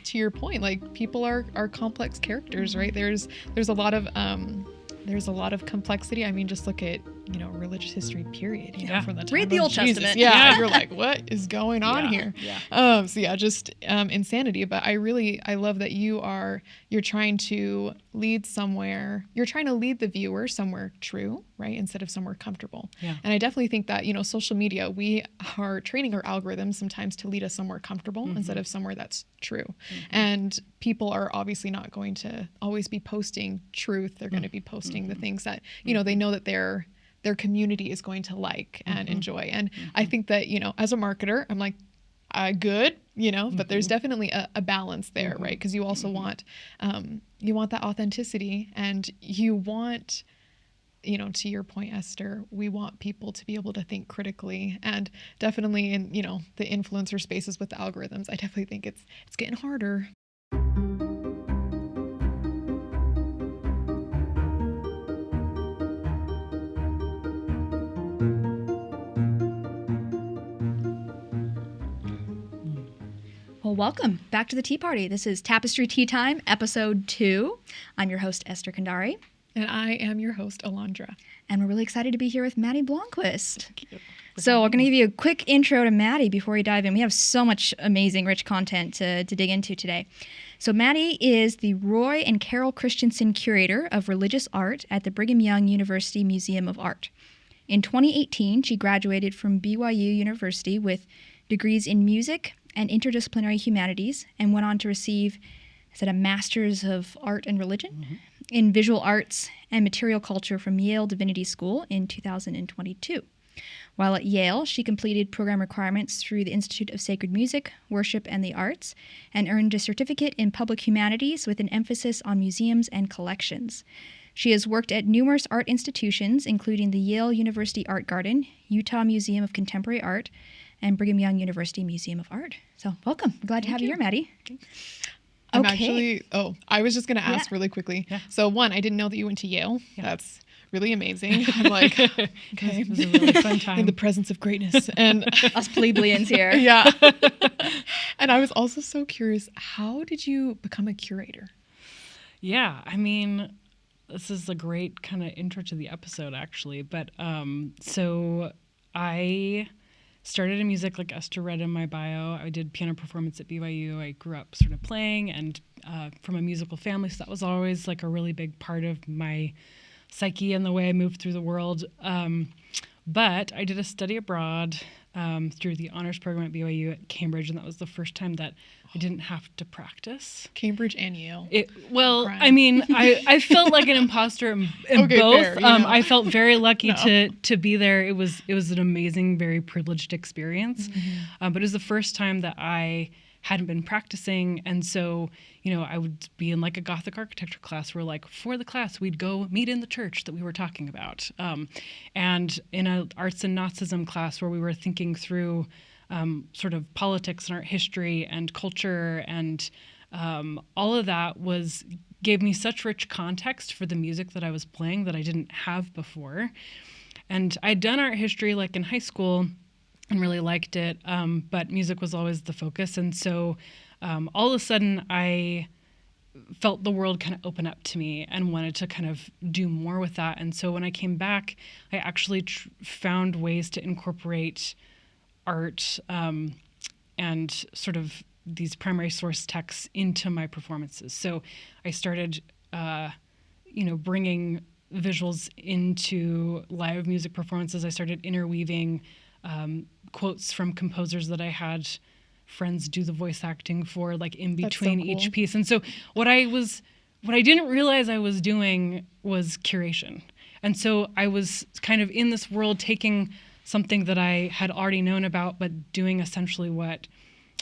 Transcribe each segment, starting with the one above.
to your point, like people are complex characters, right? There's a lot of complexity. I mean, just look at, religious history, period. From the time Read the of Old Jesus. Testament. Yeah. You're like, what is going on here? Yeah. Just insanity. But I love that you're trying to lead somewhere. You're trying to lead the viewer somewhere true, right? Instead of somewhere comfortable. Yeah. And I definitely think that, social media, we are training our algorithms sometimes to lead us somewhere comfortable instead of somewhere that's true. And people are obviously not going to always be posting truth. They're going to be posting the things that, they know that their community is going to like and enjoy. And I think that, as a marketer, I'm like, good, but there's definitely a balance there, right? Because you also want that authenticity, and you want, to your point, Esther, we want people to be able to think critically, and definitely in, the influencer spaces with the algorithms, I definitely think it's getting harder. Well, welcome back to the Tea Party. This is Tapestry Tea Time, episode 2. I'm your host, Esther Kandari. And I am your host, Alondra. And we're really excited to be here with Maddie Blonquist. So we're going to give you a quick intro to Maddie before we dive in. We have so much amazing, rich content to dig into today. So Maddie is the Roy and Carol Christensen Curator of Religious Art at the Brigham Young University Museum of Art. In 2018, she graduated from BYU University with degrees in music and interdisciplinary humanities, and went on to receive, a Master's of Art and Religion in Visual Arts and Material Culture from Yale Divinity School in 2022. While at Yale, she completed program requirements through the Institute of Sacred Music, Worship, and the Arts, and earned a certificate in Public Humanities with an emphasis on museums and collections. She has worked at numerous art institutions, including the Yale University Art Garden, Utah Museum of Contemporary Art, and Brigham Young University Museum of Art. So welcome. We're glad to have you here, Maddie. I was just going to ask really quickly. Yeah. So one, I didn't know that you went to Yale. Yeah. That's really amazing. I'm like, okay. It was a really fun time. In the presence of greatness. And us plebeians here. Yeah. And I was also so curious, how did you become a curator? Yeah, I mean, this is a great kind of intro to the episode, actually. But so I started in music, like Esther read in my bio. I did piano performance at BYU. I grew up sort of playing and from a musical family, so that was always like a really big part of my psyche and the way I moved through the world. But I did a study abroad through the honors program at BYU at Cambridge, and that was the first time that I didn't have to practice. Cambridge and Yale. I mean, I felt like an imposter in both. Fair, I felt very lucky to be there. It was an amazing, very privileged experience. But it was the first time that I hadn't been practicing, and so I would be in like a Gothic architecture class where, like, for the class we'd go meet in the church that we were talking about, and in an arts and Nazism class where we were thinking through sort of politics and art history and culture, and all of that gave me such rich context for the music that I was playing that I didn't have before. And I'd done art history like in high school and really liked it, but music was always the focus. And so all of a sudden I felt the world kind of open up to me and wanted to kind of do more with that. And so when I came back, I actually found ways to incorporate art and sort of these primary source texts into my performances. So I started, bringing visuals into live music performances. I started interweaving quotes from composers that I had friends do the voice acting for, like in between each piece. And so what I didn't realize I was doing was curation. And so I was kind of in this world taking something that I had already known about, but doing essentially what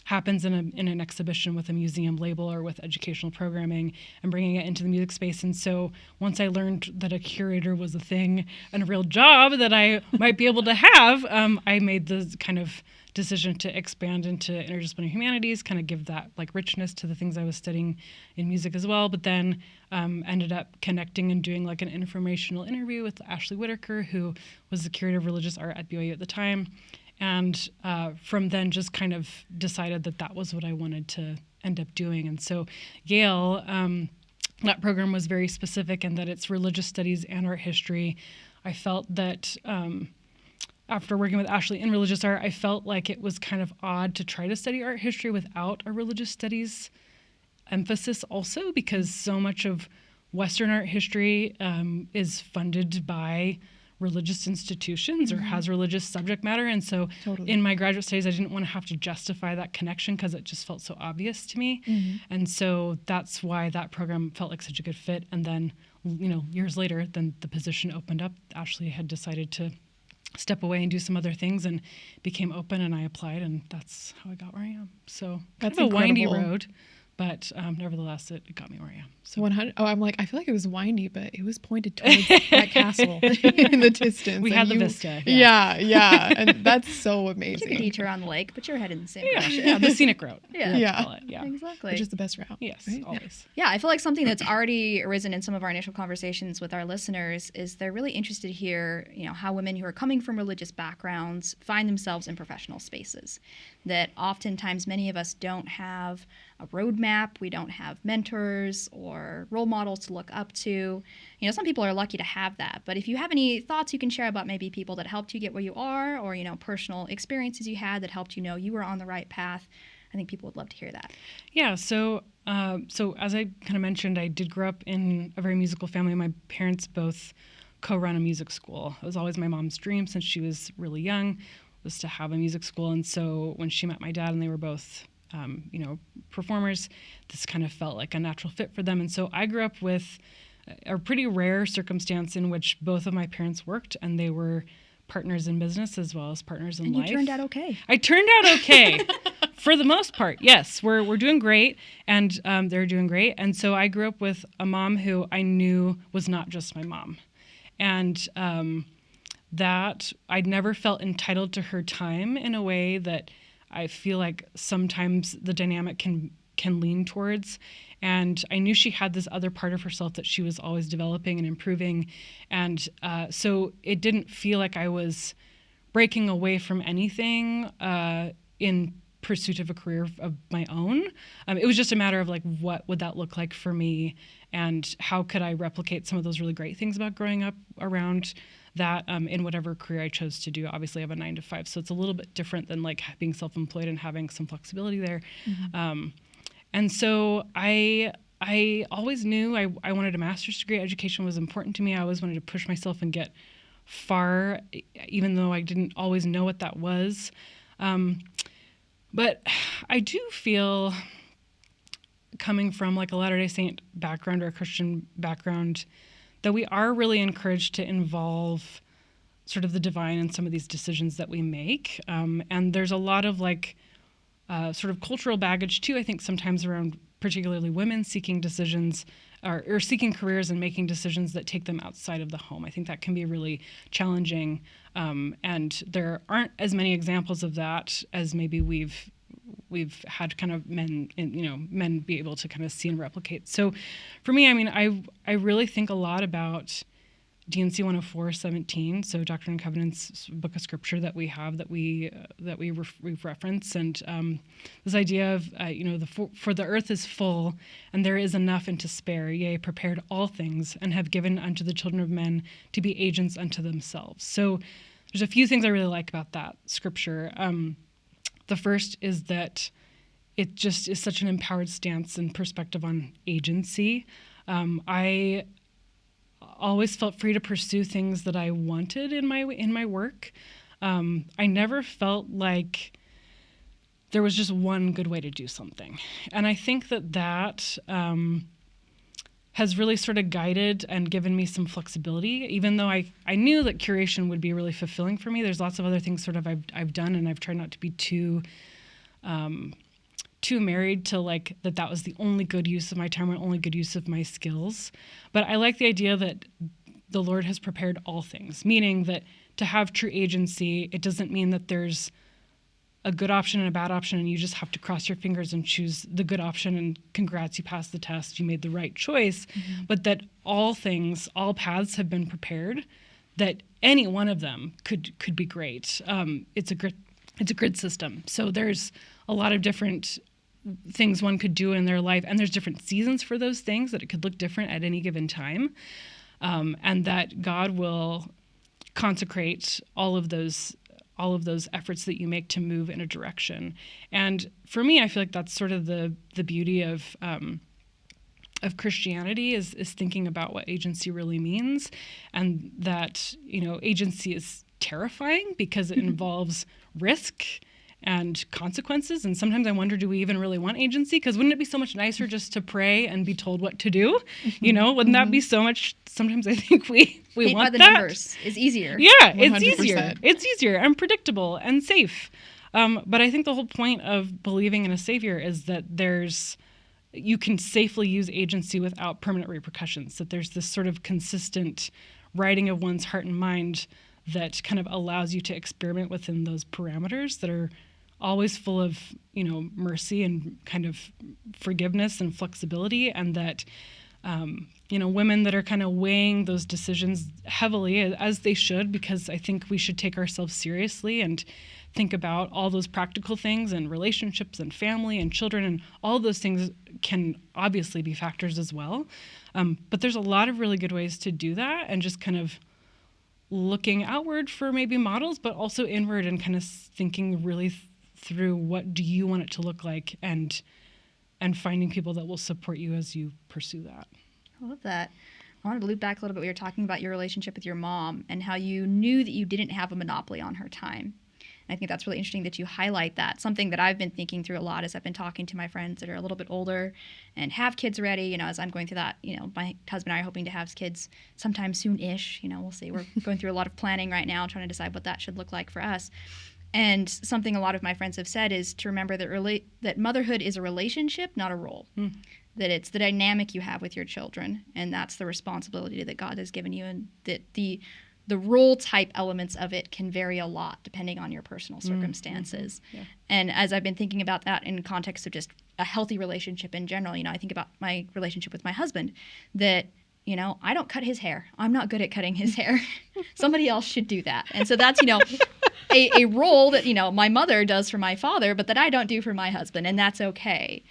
happens in an exhibition with a museum label or with educational programming, and bringing it into the music space. And so once I learned that a curator was a thing and a real job that I might be able to have, I made the kind of decision to expand into interdisciplinary humanities, kind of give that like richness to the things I was studying in music as well. But then ended up connecting and doing like an informational interview with Ashley Whitaker, who was the curator of religious art at BYU at the time. And from then just kind of decided that was what I wanted to end up doing. And so Yale, that program was very specific in that it's religious studies and art history. I felt that after working with Ashley in religious art, I felt like it was kind of odd to try to study art history without a religious studies emphasis also, because so much of Western art history is funded by religious institutions or has religious subject matter. And so in my graduate studies, I didn't want to have to justify that connection because it just felt so obvious to me. And so that's why that program felt like such a good fit. And then, years later, then the position opened up. Ashley had decided to step away and do some other things and became open, and I applied, and that's how I got where I am. So That's kind of a windy incredible. road, but nevertheless, it got me where I am. So 100. Oh, I'm like, I feel like it was windy, but it was pointed towards that castle in the distance. we and had the vista. Yeah. And that's so Took a amazing. detour on the lake, but you're headed in the same Yeah, direction. yeah, the scenic route. Yeah. we call it, yeah. Exactly. Which is the best route. Yes, right? always. Yeah, I feel like something that's already arisen in some of our initial conversations with our listeners is they're really interested to hear, how women who are coming from religious backgrounds find themselves in professional spaces. That oftentimes many of us don't have a roadmap, we don't have mentors or role models to look up to. Some people are lucky to have that. But if you have any thoughts you can share about maybe people that helped you get where you are, or personal experiences you had that helped you were on the right path, I think people would love to hear that. Yeah, so as I kind of mentioned, I did grow up in a very musical family. My parents both co-run a music school. It was always my mom's dream since she was really young, was to have a music school. And so when she met my dad and they were both, performers, this kind of felt like a natural fit for them. And so I grew up with a pretty rare circumstance in which both of my parents worked, and they were partners in business as well as partners in life. And you turned out okay. I turned out okay. For the most part, yes. We're doing great, and they're doing great. And so I grew up with a mom who I knew was not just my mom. And that I'd never felt entitled to her time in a way that I feel like sometimes the dynamic can lean towards. And I knew she had this other part of herself that she was always developing and improving. And so it didn't feel like I was breaking away from anything in pursuit of a career of my own. It was just a matter of like, what would that look like for me? And how could I replicate some of those really great things about growing up around that in whatever career I chose to do. Obviously, I have a 9-to-5, so it's a little bit different than like being self-employed and having some flexibility there. And so I always knew I wanted a master's degree. Education was important to me. I always wanted to push myself and get far, even though I didn't always know what that was. But I do feel, coming from like a Latter-day Saint background or a Christian background, that we are really encouraged to involve sort of the divine in some of these decisions that we make. And there's a lot of like sort of cultural baggage too, I think sometimes around particularly women seeking decisions or seeking careers and making decisions that take them outside of the home. I think that can be really challenging. And there aren't as many examples of that as maybe we've had kind of men be able to kind of see and replicate. So for me, I mean, I really think a lot about D&C 104:17, so Doctrine and Covenants, book of scripture that we have that we reference, and this idea of for the earth is full, and there is enough and to spare. Yea, prepared all things, and have given unto the children of men to be agents unto themselves. So there's a few things I really like about that scripture. The first is that it just is such an empowered stance and perspective on agency. I always felt free to pursue things that I wanted in my work. I never felt like there was just one good way to do something. And I think that has really sort of guided and given me some flexibility, even though I knew that curation would be really fulfilling for me. There's lots of other things sort of I've done, and I've tried not to be too married to like that was the only good use of my time or only good use of my skills. But I like the idea that the Lord has prepared all things, meaning that to have true agency, it doesn't mean that there's a good option and a bad option and you just have to cross your fingers and choose the good option and congrats, you passed the test, you made the right choice. But that all paths have been prepared, that any one of them could be great. It's a it's a grid system. So there's a lot of different things one could do in their life, and there's different seasons for those things that it could look different at any given time, and that God will consecrate all of those efforts that you make to move in a direction. And for me, I feel like that's sort of the beauty of Christianity is thinking about what agency really means, and that, agency is terrifying because it involves risk and consequences. And sometimes I wonder, do we even really want agency? Because wouldn't it be so much nicer just to pray and be told what to do? Wouldn't that be so much? Sometimes I think we want the that. Numbers is easier. Yeah, 100%. it's easier. It's easier and predictable and safe. But I think the whole point of believing in a savior is that you can safely use agency without permanent repercussions. That there's this sort of consistent writing of one's heart and mind that kind of allows you to experiment within those parameters that are always full of, mercy and kind of forgiveness and flexibility, and that, women that are kind of weighing those decisions heavily, as they should, because I think we should take ourselves seriously and think about all those practical things and relationships and family and children, and all those things can obviously be factors as well. But there's a lot of really good ways to do that, and just kind of looking outward for maybe models, but also inward and kind of thinking really through what do you want it to look like, and finding people that will support you as you pursue that. I love that. I wanted to loop back a little bit. We were talking about your relationship with your mom and how you knew that you didn't have a monopoly on her time. And I think that's really interesting that you highlight that. Something that I've been thinking through a lot as I've been talking to my friends that are a little bit older and have kids already. As I'm going through that, my husband and I are hoping to have kids sometime soon-ish. We'll see. We're going through a lot of planning right now, trying to decide what that should look like for us. And something a lot of my friends have said is to remember that motherhood is a relationship, not a role. That it's the dynamic you have with your children, and that's the responsibility that God has given you, and that the role type elements of it can vary a lot depending on your personal circumstances. Yeah. And as I've been thinking about that in context of just a healthy relationship in general, I think about my relationship with my husband, that I don't cut his hair. I'm not good at cutting his hair. Somebody else should do that. And so that's, a role that, my mother does for my father, but that I don't do for my husband, and that's okay.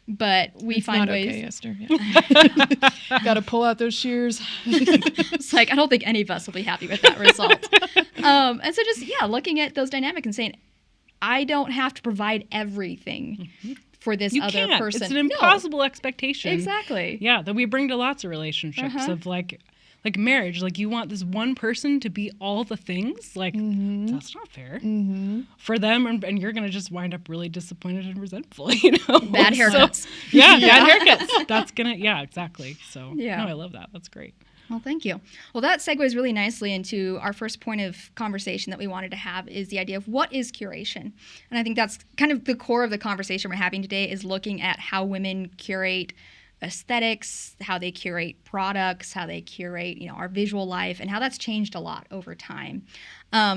But it's find ways. Okay, Esther. Yeah. Got to pull out those shears. It's like, I don't think any of us will be happy with that result. And so just, looking at those dynamics and saying, I don't have to provide everything for this other person. It's an impossible expectation. Exactly. Yeah, that we bring to lots of relationships of like marriage. Like, you want this one person to be all the things. Like, that's not fair for them, and you're going to just wind up really disappointed and resentful, Bad haircuts. So, bad haircuts. That's going to, exactly. So, no, I love that. That's great. Well, thank you. Well, that segues really nicely into our first point of conversation that we wanted to have, is the idea of what is curation. And I think that's kind of the core of the conversation we're having today, is looking at how women curate aesthetics, how they curate products, how they curate, our visual life, and how that's changed a lot over time.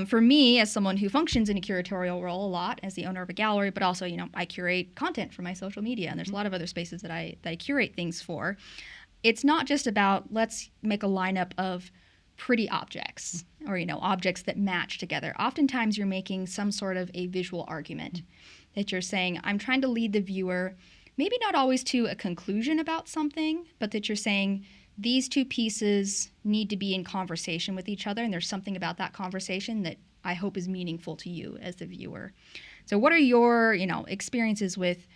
For me, as someone who functions in a curatorial role a lot as the owner of a gallery, but also, I curate content for my social media, and there's a lot of other spaces that I curate things for. It's not just about, let's make a lineup of pretty objects or, objects that match together. Oftentimes you're making some sort of a visual argument that you're saying, I'm trying to lead the viewer, maybe not always to a conclusion about something, but that you're saying these two pieces need to be in conversation with each other, and there's something about that conversation that I hope is meaningful to you as the viewer. So what are your, experiences with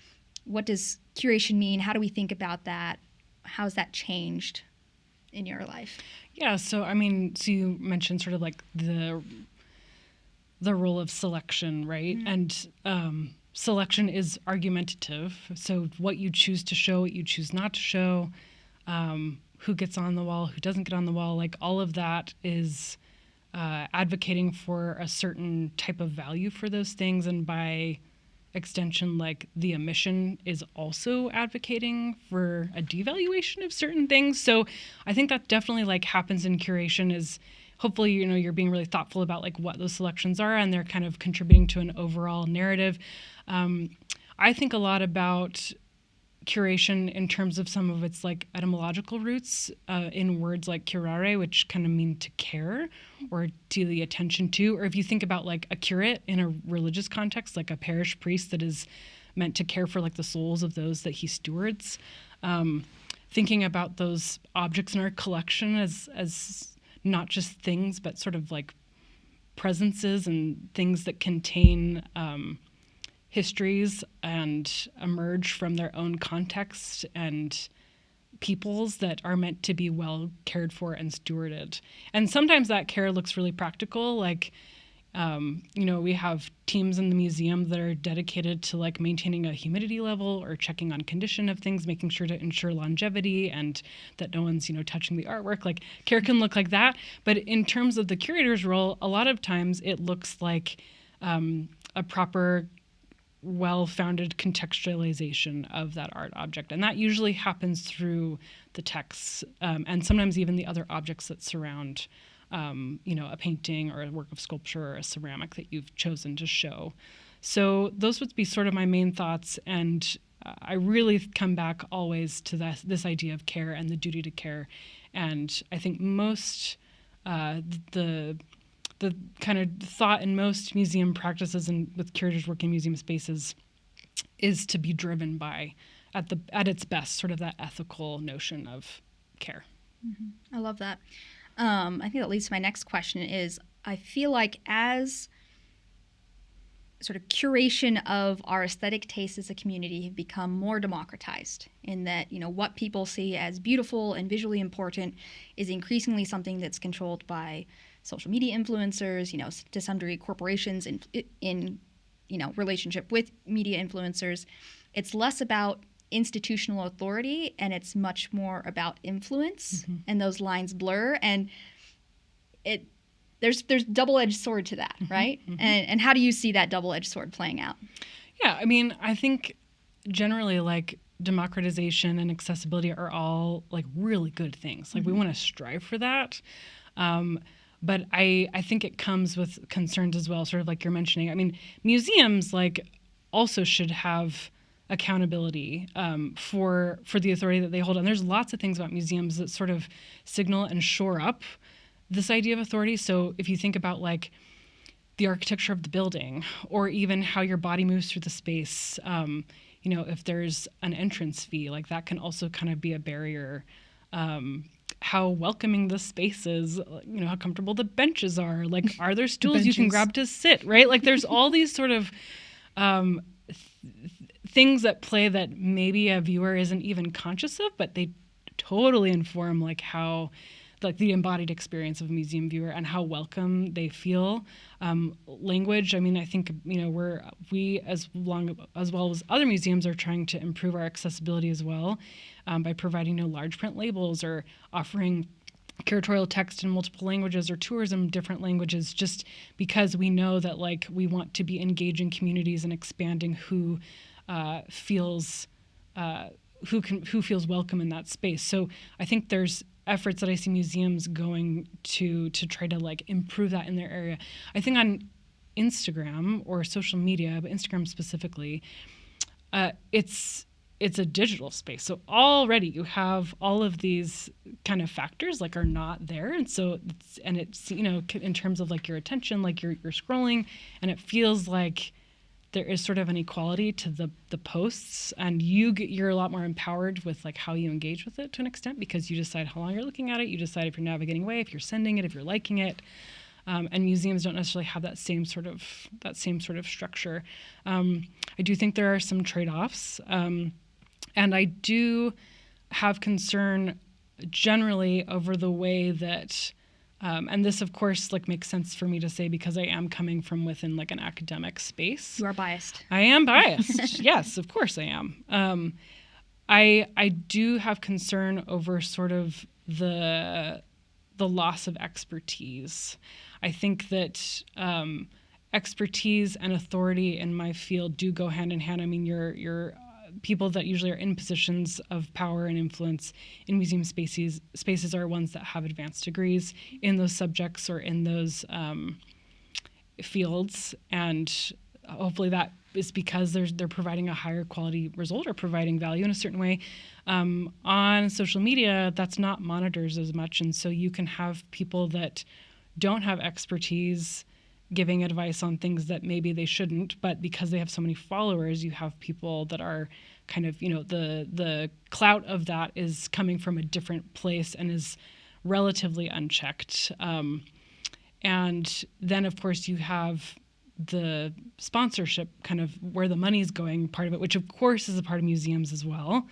what does curation mean? How do we think about that? How's that changed in your life? Yeah, so so you mentioned sort of like the role of selection, right? And selection is argumentative. So what you choose to show, what you choose not to show, who gets on the wall, who doesn't get on the wall, like all of that is advocating for a certain type of value for those things, and by extension, like the omission is also advocating for a devaluation of certain things. So I think that definitely like happens in curation, is hopefully, you're being really thoughtful about like what those selections are, and they're kind of contributing to an overall narrative. I think a lot about curation in terms of some of its like etymological roots in words like curare, which kind of mean to care or to the attention to. Or if you think about like a curate in a religious context, like a parish priest that is meant to care for like the souls of those that he stewards. Thinking about those objects in our collection as not just things, but sort of like presences and things that contain histories and emerge from their own context and peoples that are meant to be well cared for and stewarded. And sometimes that care looks really practical, like we have teams in the museum that are dedicated to like maintaining a humidity level or checking on condition of things, making sure to ensure longevity and that no one's, touching the artwork. Like care can look like that. But in terms of the curator's role, a lot of times it looks like a proper, well-founded contextualization of that art object. And that usually happens through the texts and sometimes even the other objects that surround a painting or a work of sculpture or a ceramic that you've chosen to show. So those would be sort of my main thoughts. And I really come back always to this idea of care and the duty to care. And I think most, the kind of thought in most museum practices and with curators working in museum spaces is to be driven by, at its best, sort of that ethical notion of care. Mm-hmm. I love that. I think that leads to my next question is, I feel like as sort of curation of our aesthetic tastes as a community have become more democratized in that, what people see as beautiful and visually important is increasingly something that's controlled by social media influencers, to some degree corporations in relationship with media influencers. It's less about institutional authority and it's much more about influence, mm-hmm. and those lines blur, and there's double-edged sword to that, mm-hmm. right? Mm-hmm. And how do you see that double-edged sword playing out? Yeah, I mean, I think generally like democratization and accessibility are all like really good things. Like mm-hmm. we want to strive for that. But I think it comes with concerns as well, sort of like you're mentioning. I mean, museums like also should have accountability for the authority that they hold. And there's lots of things about museums that sort of signal and shore up this idea of authority. So if you think about like the architecture of the building or even how your body moves through the space, if there's an entrance fee, like that can also kind of be a barrier. How welcoming the space is, how comfortable the benches are, like are there stools you can grab to sit, right? Like there's all these sort of things at play that maybe a viewer isn't even conscious of, but they totally inform like how, like the embodied experience of a museum viewer and how welcome they feel. Language, I mean, I think, we as well as other museums are trying to improve our accessibility as well by providing large print labels or offering curatorial text in multiple languages or tours in different languages, just because we know that like we want to be engaging communities and expanding who feels welcome in that space. So I think there's efforts that I see museums going to try to like improve that in their area. I think on Instagram or social media, but Instagram specifically, it's a digital space. So already you have all of these kind of factors like are not there. And so it's in terms of like your attention, like you're scrolling and it feels like there is sort of an equality to the posts, and you're a lot more empowered with like how you engage with it to an extent, because you decide how long you're looking at it, you decide if you're navigating away, if you're sending it, if you're liking it, and museums don't necessarily have that same sort of structure. I do think there are some trade-offs, and I do have concern generally over the way that. And this, of course, like makes sense for me to say because I am coming from within like an academic space. You are biased. I am biased. Yes, of course I am. I do have concern over sort of the loss of expertise. I think that expertise and authority in my field do go hand in hand. I mean, you're people that usually are in positions of power and influence in museum spaces are ones that have advanced degrees in those subjects or in those fields. And hopefully that is because they're providing a higher quality result or providing value in a certain way. On social media, that's not monitors as much. And so you can have people that don't have expertise giving advice on things that maybe they shouldn't, but because they have so many followers, you have people that are kind of, the clout of that is coming from a different place and is relatively unchecked. And then, of course, you have the sponsorship, kind of where the money's going, part of it, which of course is a part of museums as well.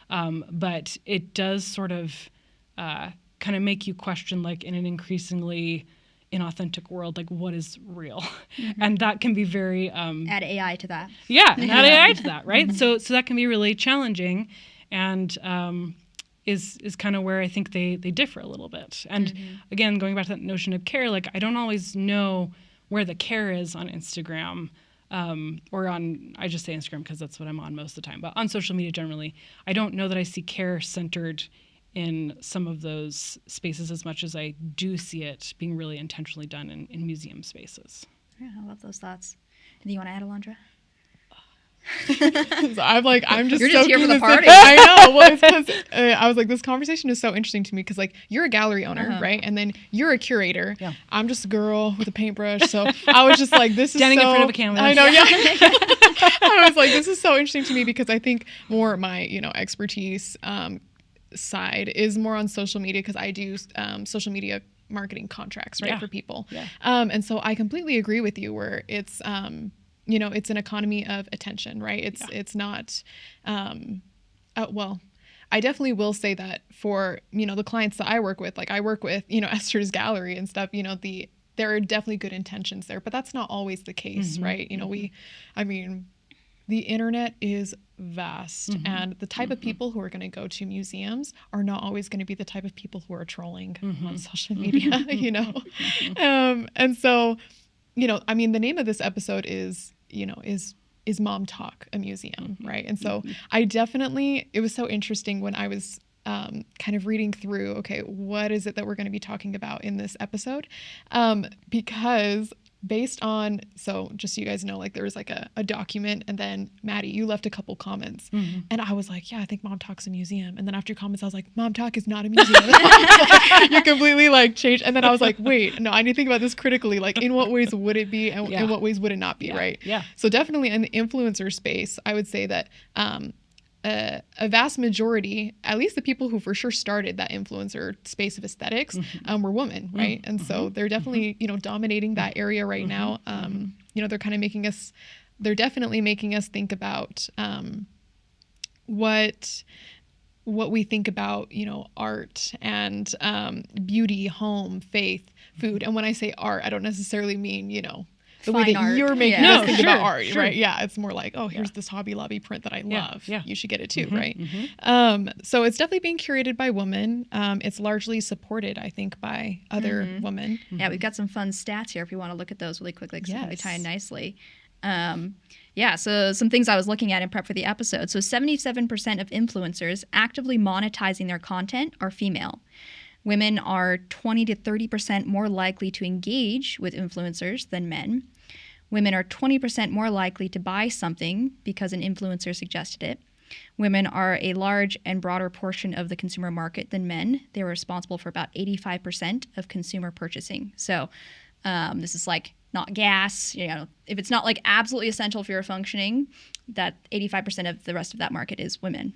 But it does sort of kind of make you question, like, in an increasingly inauthentic world, like, what is real? Mm-hmm. And that can be very add AI to that. Yeah, add AI to that, right? Mm-hmm. So that can be really challenging, and is kind of where I think they differ a little bit. And again, going back to that notion of care, like, I don't always know where the care is on Instagram, or on, I just say Instagram because that's what I'm on most of the time, but on social media generally, I don't know that I see care centered in some of those spaces as much as I do see it being really intentionally done in museum spaces. Yeah, I love those thoughts. Anything you want to add, Alondra? I'm just You're so just here for the party. I know. Well, it's because I was like, this conversation is so interesting to me because, like, you're a gallery owner, right? And then you're a curator. Yeah. I'm just a girl with a paintbrush. So I was just like, this is standing in front of a canvas. I know. Yeah. I was like, this is so interesting to me because I think more my, expertise side is more on social media because I do social media marketing contracts, right, for people. Yeah. And so I completely agree with you where it's it's an economy of attention, right? It's not, well, I definitely will say that for, the clients that I work with, like I work with, Esther's Gallery and stuff, there are definitely good intentions there, but that's not always the case, right? The internet is vast, and the type of people who are going to go to museums are not always going to be the type of people who are trolling on social media, and so, the name of this episode is Mom Talk a Museum, right? And so it was so interesting when I was kind of reading through, okay, what is it that we're going to be talking about in this episode? Because based on, so just so you guys know, like there was like a document, and then Maddie, you left a couple comments, and I was like, yeah, I think Mom Talk's a museum. And then after your comments, I was like, Mom Talk is not a museum. You completely like changed. And then I was like, wait, no, I need to think about this critically. Like, in what ways would it be, and in what ways would it not be, right? Yeah. So definitely in the influencer space, I would say that a vast majority, at least the people who for sure started that influencer space of aesthetics, were women, right? And so they're definitely, dominating that area right now. They're kind of they're definitely making us think about what we think about, art and beauty, home, faith, food. And when I say art, I don't necessarily mean, the way that art. You're making us think about art, right? Yeah, it's more like, oh, here's this Hobby Lobby print that I love. Yeah. You should get it too, right? So it's definitely being curated by women. It's largely supported, I think, by other women. Yeah, we've got some fun stats here if you want to look at those really quickly because they tie in nicely. So some things I was looking at in prep for the episode. So 77% of influencers actively monetizing their content are female. Women are 20 to 30% more likely to engage with influencers than men. Women are 20% more likely to buy something because an influencer suggested it. Women are a large and broader portion of the consumer market than men. They're responsible for about 85% of consumer purchasing. So this is like not gas, if it's not like absolutely essential for your functioning, that 85% of the rest of that market is women,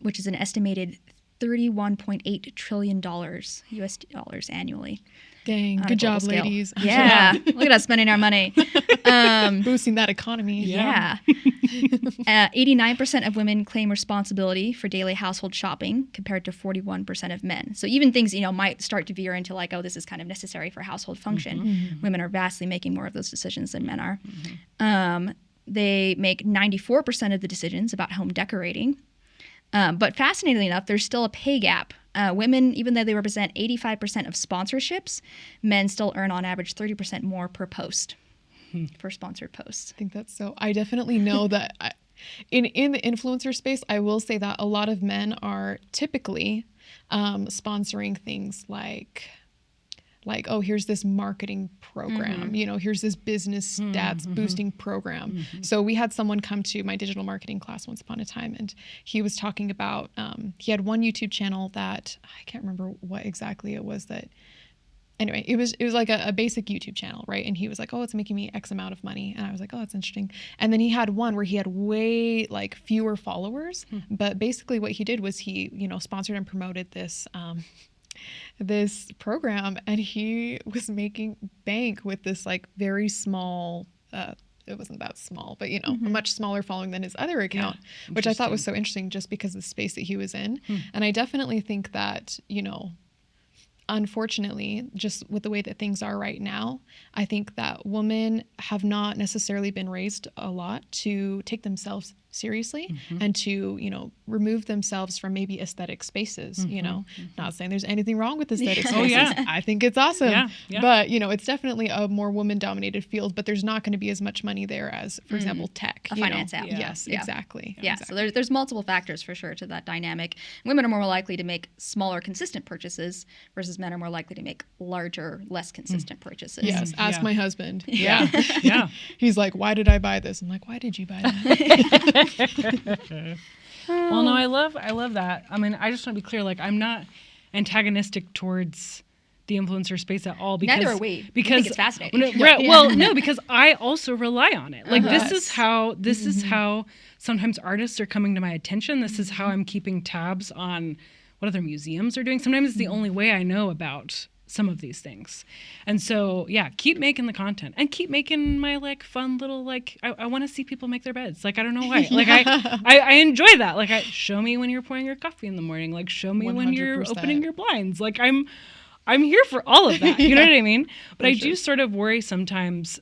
which is an estimated $31.8 trillion US dollars annually. Dang, good job, ladies. Yeah, look at us spending our money. Boosting that economy. Yeah. 89% of women claim responsibility for daily household shopping compared to 41% of men. So even things, might start to veer into like, oh, this is kind of necessary for household function. Women are vastly making more of those decisions than men are. They make 94% of the decisions about home decorating. But fascinatingly enough, there's still a pay gap. Women, even though they represent 85% of sponsorships, men still earn on average 30% more per post, per sponsored posts. I think that's so. I definitely know that in the influencer space, I will say that a lot of men are typically sponsoring things like like, oh, here's this marketing program, here's this business stats boosting program. So we had someone come to my digital marketing class once upon a time, and he was talking about, he had one YouTube channel that, I can't remember what exactly it was that, anyway, it was like a basic YouTube channel, right? And he was like, oh, it's making me X amount of money. And I was like, oh, that's interesting. And then he had one where he had way like fewer followers, but basically what he did was he, sponsored and promoted this, this program, and he was making bank with this like very small, it wasn't that small, but a much smaller following than his other account, which I thought was so interesting just because of the space that he was in. And I definitely think that, unfortunately, just with the way that things are right now, I think that women have not necessarily been raised a lot to take themselves seriously and to, remove themselves from maybe aesthetic spaces, not saying there's anything wrong with aesthetic spaces. Oh, yeah. I think it's awesome. Yeah. But, it's definitely a more woman dominated field, but there's not going to be as much money there as, for example, tech. A finance app. Yes, exactly. Yeah, exactly. so there's multiple factors for sure to that dynamic. Women are more likely to make smaller, consistent purchases versus men are more likely to make larger, less consistent purchases. Yes, ask my husband. Yeah. Yeah. He's like, why did I buy this? I'm like, why did you buy that? Well, no, I love that. I mean, I just want to be clear, like, I'm not antagonistic towards the influencer space at all. Because, neither are we. Because I think it's fascinating. Well, no, because I also rely on it. Like, this is how sometimes artists are coming to my attention. This is how I'm keeping tabs on what other museums are doing. Sometimes it's the only way I know about some of these things. And so, yeah, keep making the content and keep making my like fun little, like, I want to see people make their beds. Like, I don't know why. Like, I enjoy that. Like, show me when you're pouring your coffee in the morning. Like, show me 100%. When you're opening your blinds. Like, I'm here for all of that. You know what I mean? But I do sort of worry sometimes,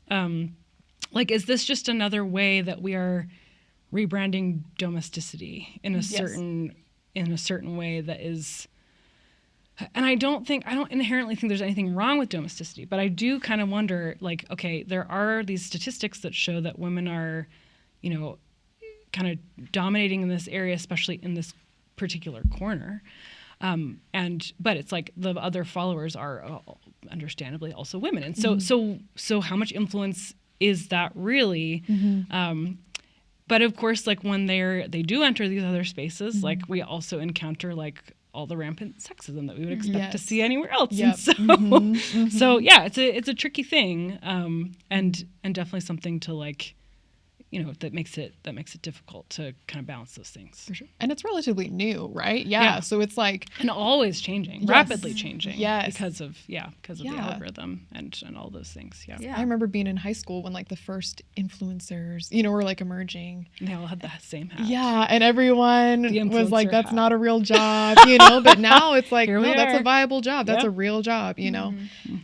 like, is this just another way that we are rebranding domesticity in a certain way that is. And I don't inherently think there's anything wrong with domesticity, but I do kind of wonder, like, okay, there are these statistics that show that women are, kind of dominating in this area, especially in this particular corner. But it's like the other followers are understandably also women. And so how much influence is that really? But of course, like when they do enter these other spaces, like we also encounter like all the rampant sexism that we would expect to see anywhere else. Yep. And so yeah, it's a tricky thing, and definitely something to like, that makes it difficult to kind of balance those things. For sure. And it's relatively new, right? Yeah. So it's like, and always changing, rapidly changing. Yes. Because of the algorithm and all those things. Yeah. I remember being in high school when like the first influencers, were like emerging. And they all had the same hat. Yeah. And everyone was like, that's hat. Not a real job, but now it's like, no, that's a viable job. That's a real job,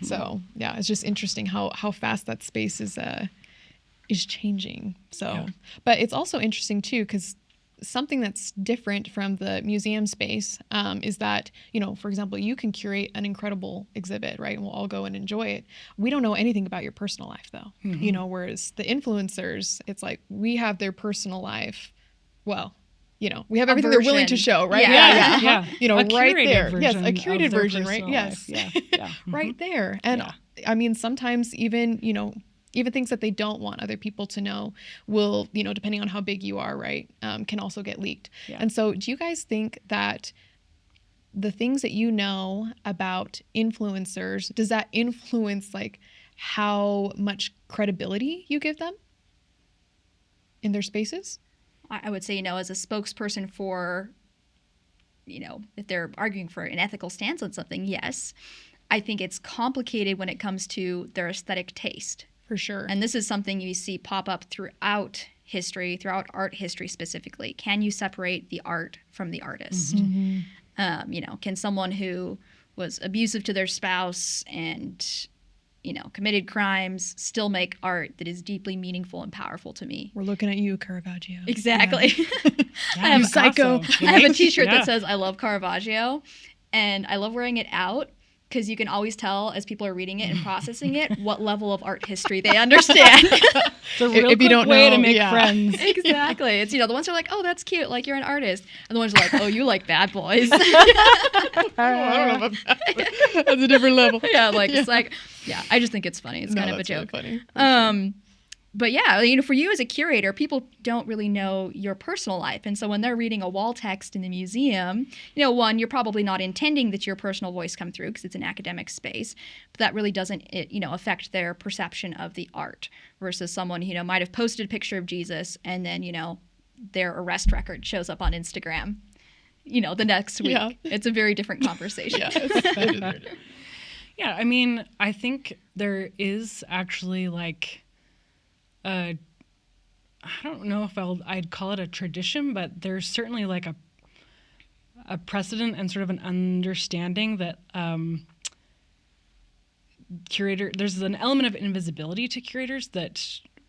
So yeah, it's just interesting how fast that space is changing. So, but it's also interesting too, because something that's different from the museum space is that, for example, you can curate an incredible exhibit, right? And we'll all go and enjoy it. We don't know anything about your personal life though, whereas the influencers, it's like we have their personal life. Well, we have everything they're willing to show, right? Yeah. Right there. Yes, a curated version, right? Yes. Yeah. Right there. And I mean, sometimes even, even things that they don't want other people to know will, depending on how big you are, right, can also get leaked. Yeah. And so do you guys think that the things that you know about influencers, does that influence like how much credibility you give them in their spaces? I would say, as a spokesperson for, if they're arguing for an ethical stance on something, yes. I think it's complicated when it comes to their aesthetic taste. For sure. And this is something you see pop up throughout history, throughout art history specifically. Can you separate the art from the artist? Can someone who was abusive to their spouse and, committed crimes still make art that is deeply meaningful and powerful to me? We're looking at you, Caravaggio. Exactly. Yeah. I have a t-shirt that says, I love Caravaggio, and I love wearing it out. because you can always tell as people are reading it and processing it what level of art history they understand. It's a real If you quick don't way know, to make yeah. friends. Exactly. It's, the ones who are like, oh, that's cute, like you're an artist. And the ones who are like, oh, you like bad boys. I don't know about that. That's a different level. Yeah, like it's like, yeah, I just think it's funny. It's kind of a that's really joke. funny. But yeah, for you as a curator, people don't really know your personal life. And so when they're reading a wall text in the museum, one, you're probably not intending that your personal voice come through because it's an academic space, but that really doesn't, affect their perception of the art versus someone, might have posted a picture of Jesus and then, their arrest record shows up on Instagram, the next week. Yeah. It's a very different conversation. Yeah, I mean, I think there is actually like I don't know if I'd call it a tradition, but there's certainly like a precedent and sort of an understanding that there's an element of invisibility to curators that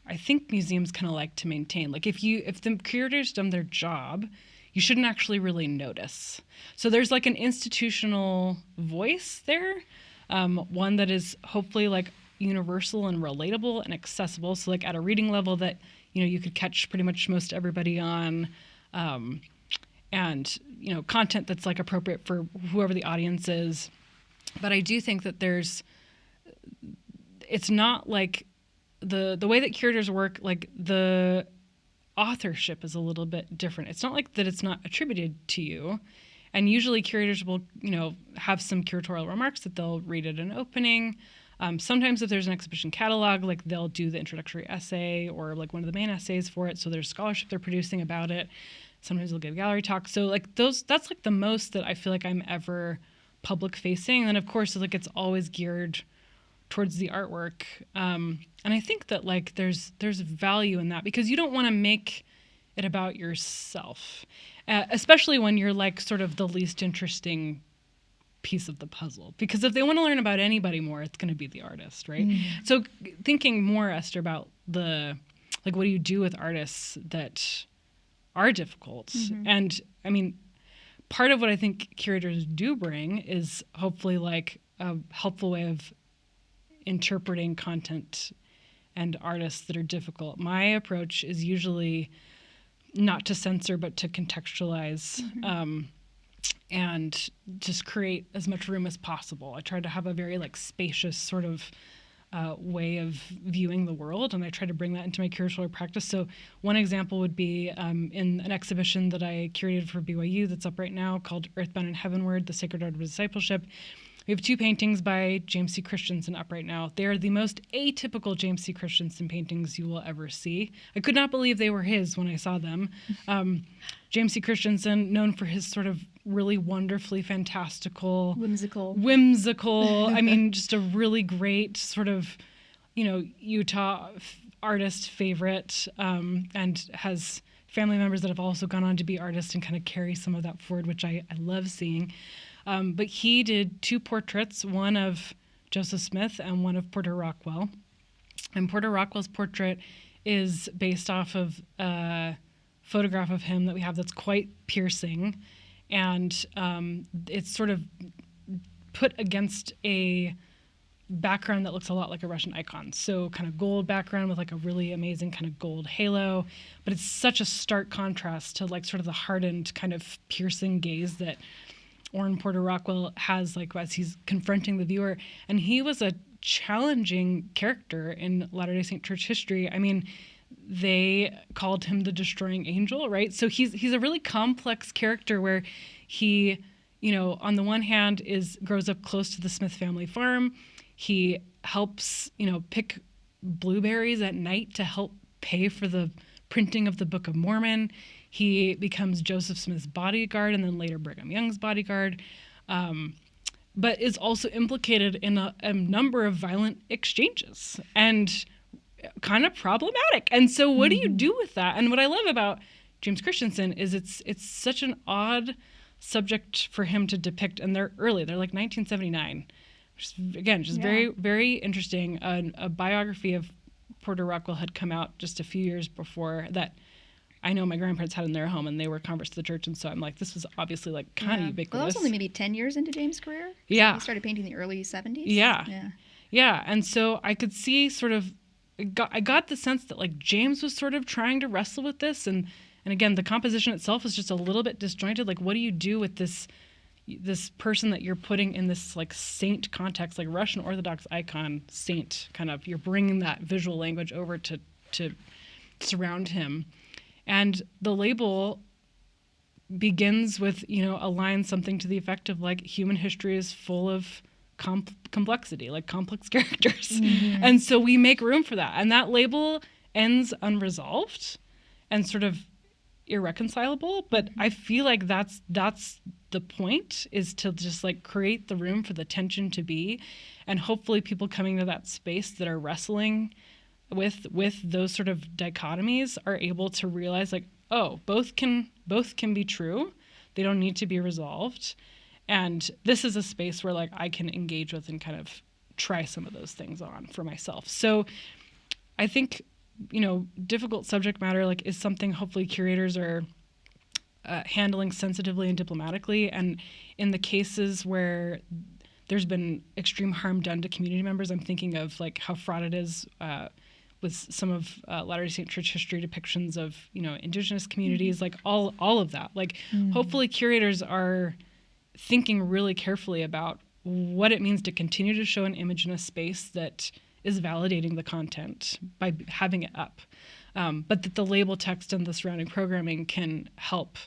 I think museums kind of like to maintain. Like if the curators done their job, you shouldn't actually really notice. So there's like an institutional voice there, one that is hopefully like universal and relatable and accessible. So like at a reading level that, you could catch pretty much most everybody on, and, content that's like appropriate for whoever the audience is. But I do think that it's not like the way that curators work, like the authorship is a little bit different. It's not like that it's not attributed to you. And usually curators will, have some curatorial remarks that they'll read at an opening. Sometimes if there's an exhibition catalog, like they'll do the introductory essay or like one of the main essays for it. So there's scholarship they're producing about it. Sometimes they'll give gallery talks. So like that's like the most that I feel like I'm ever public facing. And then of course, like it's always geared towards the artwork. And I think that like there's value in that because you don't want to make it about yourself, especially when you're like sort of the least interesting piece of the puzzle, because if they want to learn about anybody more, it's going to be the artist, right? So thinking more, Esther, about what do you do with artists that are difficult? And I mean, part of what I think curators do bring is hopefully like a helpful way of interpreting content and artists that are difficult. My approach is usually not to censor, but to contextualize, and just create as much room as possible. I try to have a very like spacious sort of way of viewing the world, and I try to bring that into my curatorial practice. So one example would be in an exhibition that I curated for BYU that's up right now called Earthbound and Heavenward, The Sacred Art of Discipleship. We have two paintings by James C. Christensen up right now. They are the most atypical James C. Christensen paintings you will ever see. I could not believe they were his when I saw them. James C. Christensen, known for his sort of really wonderfully fantastical, whimsical. I mean, just a really great sort of, Utah artist favorite, and has family members that have also gone on to be artists and kind of carry some of that forward, which I love seeing. But he did two portraits, one of Joseph Smith and one of Porter Rockwell. And Porter Rockwell's portrait is based off of a photograph of him that we have that's quite piercing. And it's sort of put against a background that looks a lot like a Russian icon. So kind of gold background with like a really amazing kind of gold halo. But it's such a stark contrast to like sort of the hardened kind of piercing gaze that Orrin Porter Rockwell has, like, as he's confronting the viewer. And he was a challenging character in Latter-day Saint Church history. I mean, they called him the destroying angel, right? So he's a really complex character where he, on the one hand grows up close to the Smith family farm. He helps, pick blueberries at night to help pay for the printing of the Book of Mormon. He becomes Joseph Smith's bodyguard and then later Brigham Young's bodyguard, but is also implicated in a number of violent exchanges and kind of problematic. And so what do you do with that? And what I love about James Christensen is it's such an odd subject for him to depict, and they're early. They're like 1979. Which is, again, just very, very interesting. A biography of Porter Rockwell had come out just a few years before that I know my grandparents had in their home, and they were converts to the church, and so I'm like, this was obviously like kind of ubiquitous. Well, that was only maybe 10 years into James' career. Yeah. So he started painting in the early 70s. Yeah. And so I could see sort of, I got the sense that like James was sort of trying to wrestle with this, and again, the composition itself is just a little bit disjointed. Like, what do you do with this person that you're putting in this like saint context, like Russian Orthodox icon saint, kind of, you're bringing that visual language over to surround him. And the label begins with, a line something to the effect of like, human history is full of complexity, like complex characters. Mm-hmm. And so we make room for that. And that label ends unresolved and sort of irreconcilable. But I feel like that's the point, is to just like create the room for the tension to be. And hopefully people coming to that space that are wrestling with those sort of dichotomies are able to realize like, oh, both can be true. They don't need to be resolved. And this is a space where like I can engage with and kind of try some of those things on for myself. So I think, difficult subject matter like is something hopefully curators are handling sensitively and diplomatically. And in the cases where there's been extreme harm done to community members, I'm thinking of like how fraught it is with some of Latter-day Saint Church history depictions of, indigenous communities, like all of that. Like, hopefully curators are thinking really carefully about what it means to continue to show an image in a space that is validating the content by having it up. But that the label text and the surrounding programming can help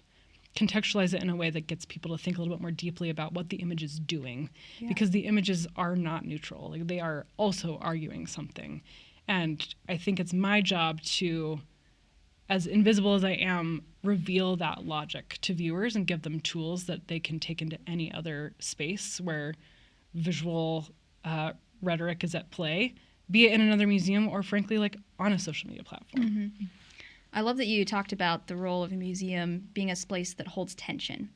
contextualize it in a way that gets people to think a little bit more deeply about what the image is doing. Yeah. Because the images are not neutral. Like, they are also arguing something. And I think it's my job to, as invisible as I am, reveal that logic to viewers and give them tools that they can take into any other space where visual rhetoric is at play, be it in another museum or frankly like on a social media platform. Mm-hmm. I love that you talked about the role of a museum being a place that holds tension.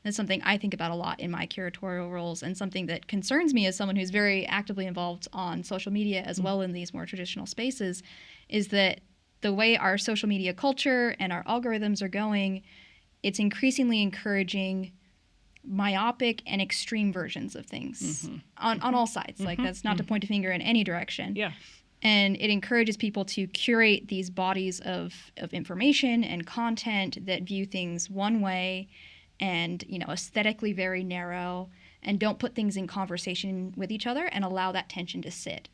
That's something I think about a lot in my curatorial roles, and something that concerns me as someone who's very actively involved on social media as well in these more traditional spaces, is that the way our social media culture and our algorithms are going, it's increasingly encouraging myopic and extreme versions of things on all sides. Like, that's not to point a finger in any direction. Yeah. And it encourages people to curate these bodies of information and content that view things one way and, aesthetically very narrow, and don't put things in conversation with each other and allow that tension to sit.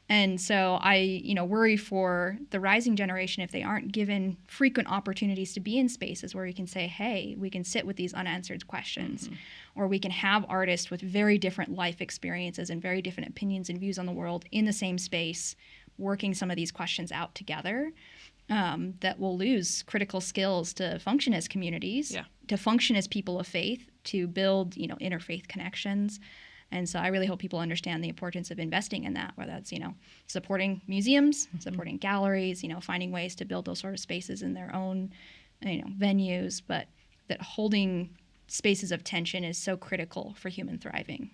And so I, worry for the rising generation if they aren't given frequent opportunities to be in spaces where we can say, hey, we can sit with these unanswered questions, or we can have artists with very different life experiences and very different opinions and views on the world in the same space, working some of these questions out together, that will lose critical skills to function as communities, to function as people of faith, to build, interfaith connections. And so I really hope people understand the importance of investing in that, whether that's, supporting museums, supporting galleries, finding ways to build those sort of spaces in their own, venues, but that holding spaces of tension is so critical for human thriving.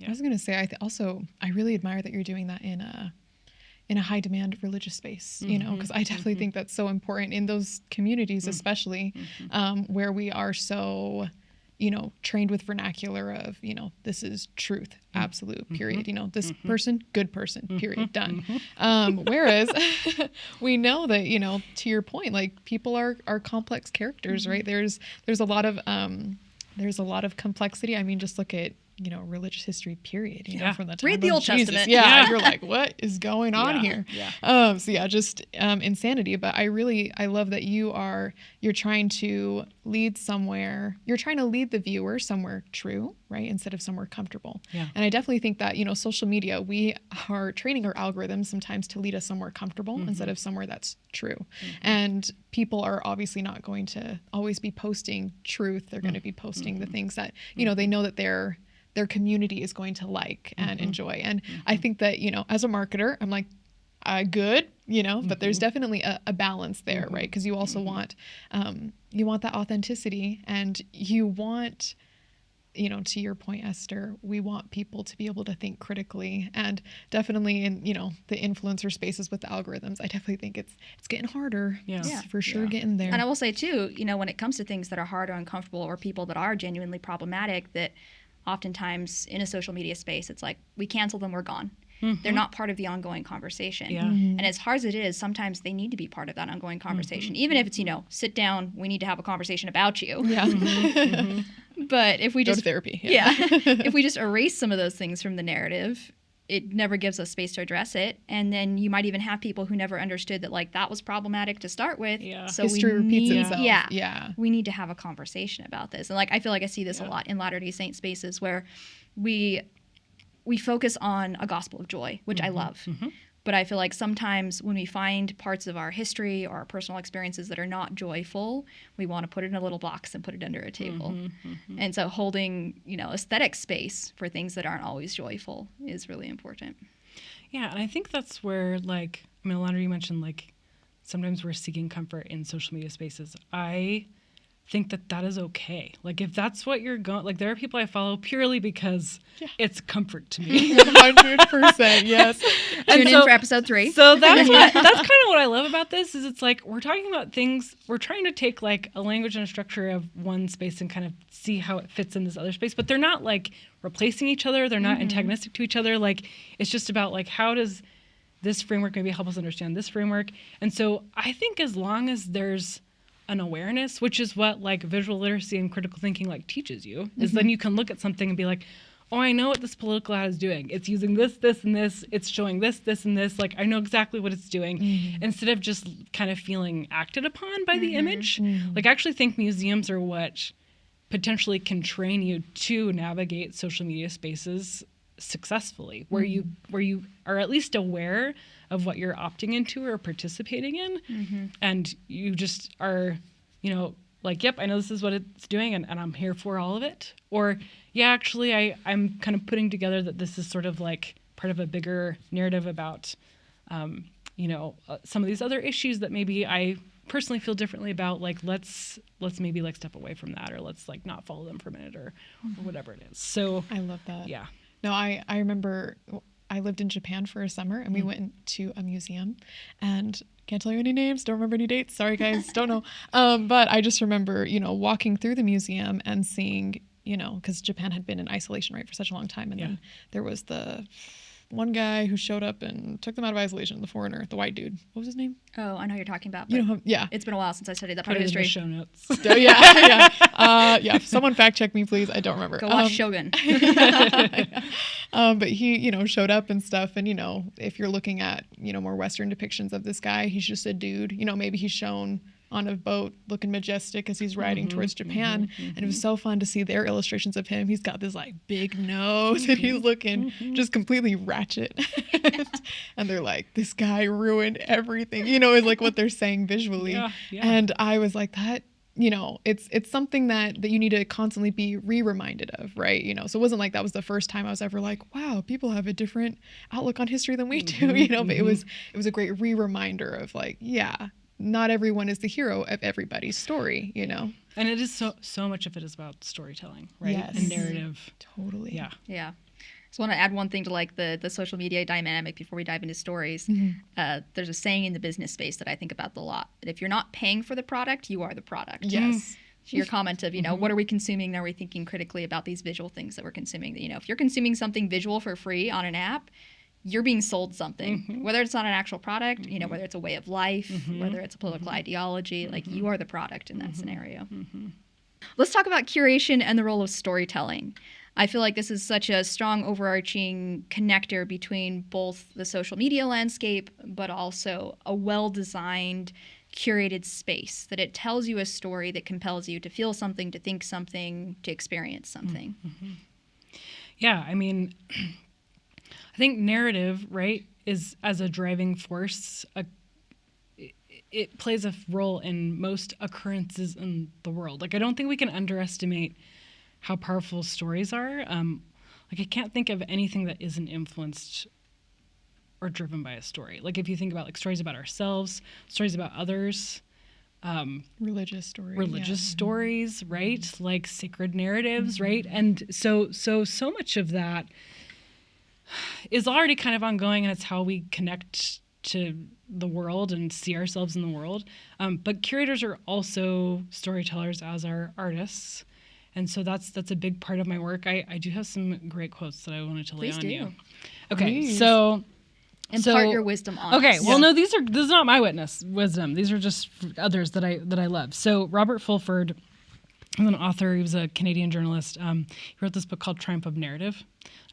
I was going to say, I really admire that you're doing that in a high demand religious space, because I definitely think that's so important in those communities, especially where we are so, trained with vernacular of, this is truth, absolute, period. This person, good person, period, done. Whereas we know that, to your point, like, people are complex characters, right? There's a lot of complexity. I mean, just look at, religious history, period, from the time Read the of Old Jesus. Testament. Yeah. You're like, what is going on here? Yeah. Just insanity. But I love that you're trying to lead somewhere, you're trying to lead the viewer somewhere true, right? Instead of somewhere comfortable. Yeah. And I definitely think that, social media, we are training our algorithms sometimes to lead us somewhere comfortable instead of somewhere that's true. And people are obviously not going to always be posting truth. They're going to be posting the things that, they know that their community is going to like and enjoy. And I think that, as a marketer, I'm like, good, but there's definitely a balance there, right? Because you also want that authenticity, and you want you know, to your point, Esther, we want people to be able to think critically, and definitely in, you know, the influencer spaces with the algorithms, I definitely think it's getting harder. Yeah. It's Yeah. for sure getting there. And I will say too, you know, when it comes to things that are hard or uncomfortable or people that are genuinely problematic, that oftentimes in a social media space, it's like we cancel them, we're gone. They're not part of the ongoing conversation. Yeah. And as hard as it is, sometimes they need to be part of that ongoing conversation, even if it's, you know, sit down, we need to have a conversation about you. Yeah. But if we Go just to therapy. yeah. If we just erase some of those things from the narrative, it never gives us space to address it. And then you might even have people who never understood that, like, that was problematic to start with. Yeah. So History we repeats need, itself. Yeah. Yeah. We need to have a conversation about this. And, like, I feel like I see this a lot in Latter-day Saint spaces where we focus on a gospel of joy, which I love. But I feel like sometimes when we find parts of our history or our personal experiences that are not joyful, we want to put it in a little box and put it under a table. And so holding, you know, aesthetic space for things that aren't always joyful is really important. Yeah, and I think that's where, like, I mean, a lot of you mentioned, like, sometimes we're seeking comfort in social media spaces. I think that is okay. Like, if that's what you're going, like, there are people I follow purely because it's comfort to me. 100%, yes. Tune in for episode 3. So that's kind of what I love about this, is it's like we're talking about things, we're trying to take, like, a language and a structure of one space and kind of see how it fits in this other space, but they're not, like, replacing each other. They're not antagonistic to each other. Like, it's just about, like, how does this framework maybe help us understand this framework? And so I think as long as there's an awareness, which is what, like, visual literacy and critical thinking, like, teaches you, is then you can look at something and be like, oh, I know what this political ad is doing. It's using this, this, and this. It's showing this, this, and this. Like, I know exactly what it's doing, instead of just kind of feeling acted upon by the image. Like, I actually think museums are what potentially can train you to navigate social media spaces successfully, where you are at least aware of what you're opting into or participating in, and you just are, you know, like, yep, I know this is what it's doing, and I'm here for all of it. Or, yeah, actually, I'm kind of putting together that this is sort of like part of a bigger narrative about, you know, some of these other issues that maybe I personally feel differently about. Like, let's maybe, like, step away from that, or let's, like, not follow them for a minute, or whatever it is. So I love that. Yeah. No, I remember I lived in Japan for a summer, and we went to a museum, and can't tell you any names, don't remember any dates. Sorry, guys, don't know. But I just remember, you know, walking through the museum and seeing, you know, because Japan had been in isolation, right, for such a long time. And then there was the one guy who showed up and took them out of isolation, the foreigner, the white dude. What was his name? Oh, I know who you're talking about. You know, yeah. It's been a while since I studied that part Put of it in the history. show notes. Oh, yeah. Someone fact check me, please. I don't remember. Go watch Shogun. But he, you know, showed up and stuff. And, you know, if you're looking at, you know, more Western depictions of this guy, he's just a dude. You know, maybe he's shown on a boat looking majestic as he's riding towards Japan. And it was so fun to see their illustrations of him. He's got this, like, big nose, and he's looking just completely ratchet. And they're like, this guy ruined everything, you know, is like what they're saying visually. Yeah. And I was like, that, you know, it's something that you need to constantly be reminded of, right? You know, so it wasn't like that was the first time I was ever like, wow, people have a different outlook on history than we do, you know, but it was a great reminder of, like, yeah, not everyone is the hero of everybody's story, you know? And it is so much of it is about storytelling, right? Yes. And narrative. Totally. Yeah. Yeah. So I want to add one thing to, like, the social media dynamic before we dive into stories. There's a saying in the business space that I think about a lot. That if you're not paying for the product, you are the product. Yes. To your comment of, you know, what are we consuming? Are we thinking critically about these visual things that we're consuming? That, you know, if you're consuming something visual for free on an app, you're being sold something, whether it's not an actual product, you know, whether it's a way of life, whether it's a political ideology, like, you are the product in that scenario. Let's talk about curation and the role of storytelling. I feel like this is such a strong overarching connector between both the social media landscape, but also a well-designed, curated space, that it tells you a story that compels you to feel something, to think something, to experience something. Yeah, I mean, I think narrative, right, is, as a driving force, it plays a role in most occurrences in the world. Like, I don't think we can underestimate how powerful stories are. Like, I can't think of anything that isn't influenced or driven by a story. Like, if you think about, like, stories about ourselves, stories about others, religious stories, stories, right? Like sacred narratives, right? And so much of that is already kind of ongoing, and it's how we connect to the world and see ourselves in the world. But curators are also storytellers, as are artists. And so that's a big part of my work. I do have some great quotes that I wanted to lay on you. Okay, Please. so impart your wisdom on okay, us. well, no, this is not my wisdom. These are just others that I love. So Robert Fulford is an author. He was a Canadian journalist. He wrote this book called Triumph of Narrative.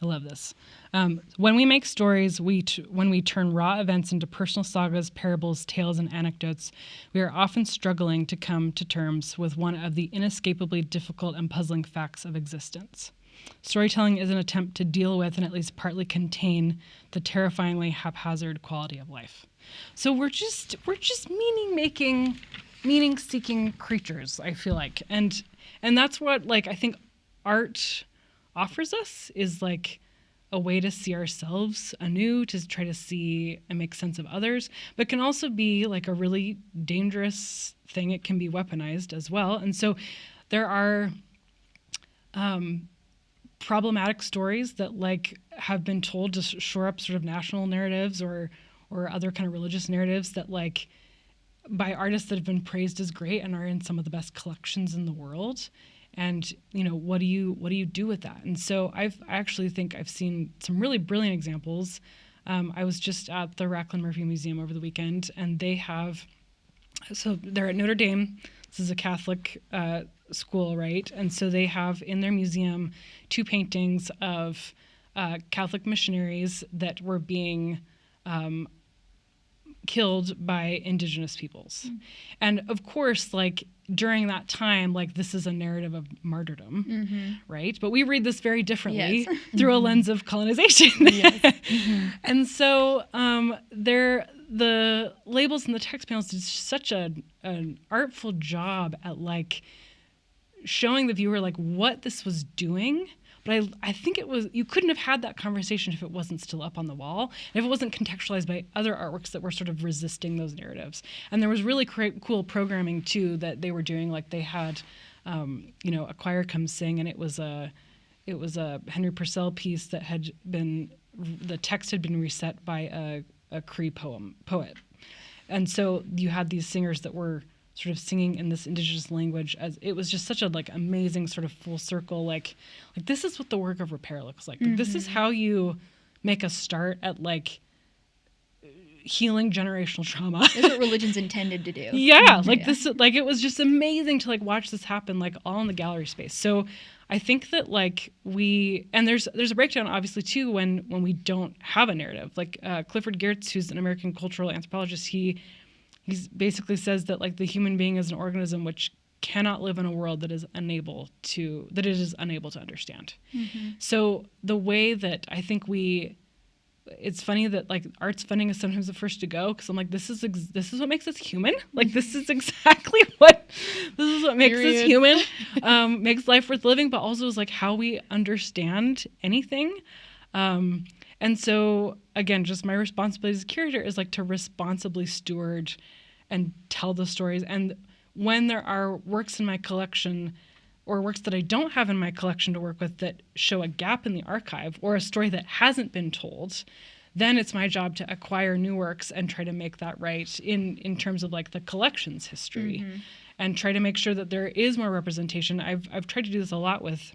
I love this. When we make stories, when we turn raw events into personal sagas, parables, tales, and anecdotes, we are often struggling to come to terms with one of the inescapably difficult and puzzling facts of existence. Storytelling is an attempt to deal with and at least partly contain the terrifyingly haphazard quality of life. So we're just meaning-making, meaning-seeking creatures, I feel like. And that's what, like, I think art offers us, is like a way to see ourselves anew, to try to see and make sense of others, but can also be like a really dangerous thing. It can be weaponized as well. And so there are problematic stories that like have been told to shore up sort of national narratives or other kind of religious narratives that like by artists that have been praised as great and are in some of the best collections in the world. And, you know, what do you do with that? And so I actually think I've seen some really brilliant examples. I was just at the Racklin Murphy Museum over the weekend, and they're at Notre Dame. This is a Catholic school, right? And so they have in their museum 2 paintings of Catholic missionaries that were being killed by indigenous peoples. And of course, like during that time, like this is a narrative of martyrdom, right? But we read this very differently through a lens of colonization. And so the labels in the text panels did such an artful job at like showing the viewer like what this was doing. But I think you couldn't have had that conversation if it wasn't still up on the wall, and if it wasn't contextualized by other artworks that were sort of resisting those narratives. And there was really cool programming too that they were doing. Like they had, a choir come sing, and it was a Henry Purcell piece that the text had been reset by a Cree poet. And so you had these singers that were sort of singing in this indigenous language. As it was just such a like amazing sort of full circle, like this is what the work of repair looks like. This is how you make a start at like healing generational trauma. That's what religion's intended to do. This, like it was just amazing to like watch this happen, like all in the gallery space. So I think that like there's a breakdown obviously too when we don't have a narrative. Like Clifford Geertz, who's an American cultural anthropologist, he basically says that like the human being is an organism which cannot live in a world that it is unable to understand. So the way that I think it's funny that like arts funding is sometimes the first to go, because I'm like, this is what makes us human. Like this is what makes us human, makes life worth living, but also is like how we understand anything. And so, again, just my responsibility as a curator is like to responsibly steward and tell the stories. And when there are works in my collection or works that I don't have in my collection to work with that show a gap in the archive or a story that hasn't been told, then it's my job to acquire new works and try to make that right in terms of like the collection's history and try to make sure that there is more representation. I've tried to do this a lot with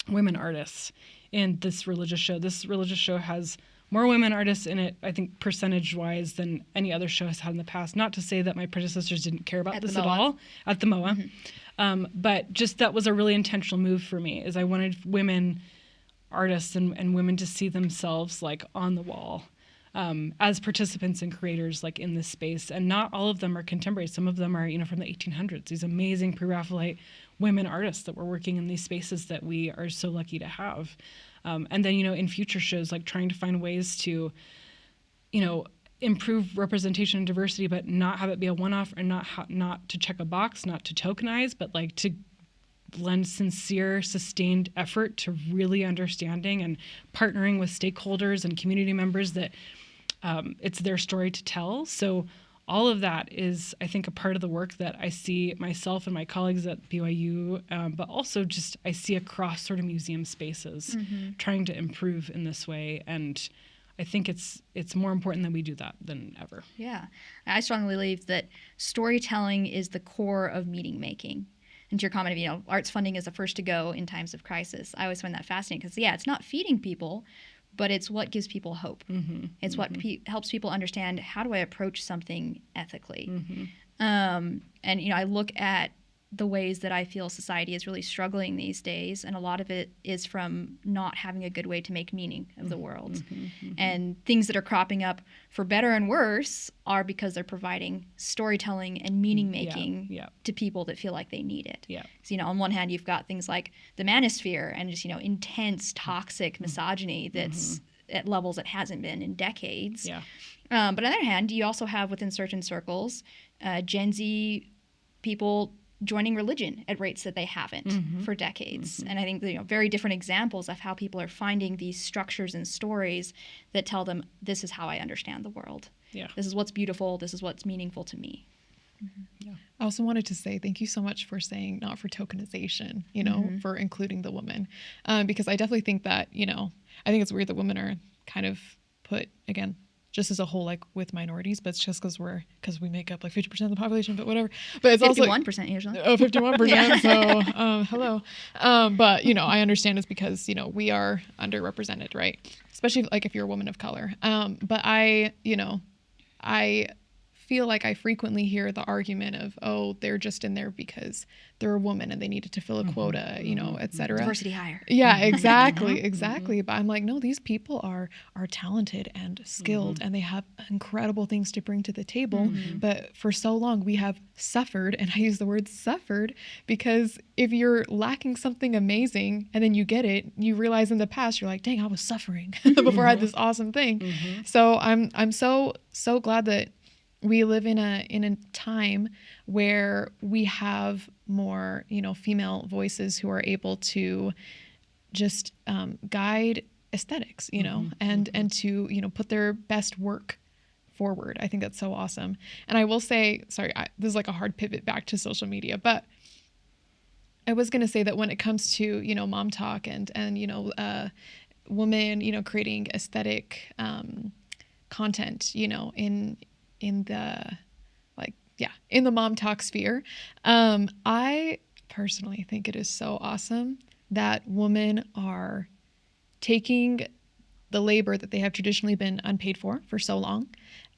women artists in this religious show. This religious show has more women artists in it, I think, percentage-wise than any other show has had in the past. Not to say that my predecessors didn't care about this at all at the MOA, but just that was a really intentional move for me, is I wanted women artists and women to see themselves like on the wall as participants and creators like in this space. And not all of them are contemporary. Some of them are, from the 1800s, these amazing pre-Raphaelite women artists that were working in these spaces that we are so lucky to have. And then, in future shows, like trying to find ways to, improve representation and diversity, but not have it be a one-off, and not to check a box, not to tokenize, but like to lend sincere, sustained effort to really understanding and partnering with stakeholders and community members that it's their story to tell. So all of that is, I think, a part of the work that I see myself and my colleagues at BYU, but also just I see across sort of museum spaces trying to improve in this way. And I think it's more important that we do that than ever. Yeah. I strongly believe that storytelling is the core of meaning making. And to your comment of, arts funding is the first to go in times of crisis. I always find that fascinating because, it's not feeding people, but it's what gives people hope. It's what helps people understand, how do I approach something ethically? And, I look at the ways that I feel society is really struggling these days, and a lot of it is from not having a good way to make meaning of the world. And things that are cropping up, for better and worse, are because they're providing storytelling and meaning making to people that feel like they need it. So, on one hand, you've got things like the manosphere and just, intense, toxic misogyny that's at levels it hasn't been in decades. But on the other hand, you also have within certain circles, Gen Z people joining religion at rates that they haven't for decades. And I think very different examples of how people are finding these structures and stories that tell them, this is how I understand the world. This is what's beautiful. This is what's meaningful to me. I also wanted to say thank you so much for saying not for tokenization, for including the woman. Because I definitely think that, I think it's weird that women are kind of put, again, just as a whole, like with minorities, but it's just because we make up like 50% of the population, but whatever. But it's 51% also 51% usually. Oh, 51%. So, hello. But, I understand it's because, we are underrepresented, right? Especially like if you're a woman of color. But I feel like I frequently hear the argument of, oh, they're just in there because they're a woman and they needed to fill a quota, et cetera. Diversity hire. Yeah, exactly. But I'm like, no, these people are talented and skilled and they have incredible things to bring to the table. But for so long we have suffered, and I use the word suffered because if you're lacking something amazing and then you get it, you realize in the past you're like, dang, I was suffering before I had this awesome thing. So I'm so glad that we live in a time where we have more, female voices who are able to just guide aesthetics, and to, put their best work forward. I think that's so awesome. And I will say, sorry, this is like a hard pivot back to social media, but I was going to say that when it comes to, mom talk and women, creating aesthetic content, in the mom talk sphere, I personally think it is so awesome that women are taking the labor that they have traditionally been unpaid for so long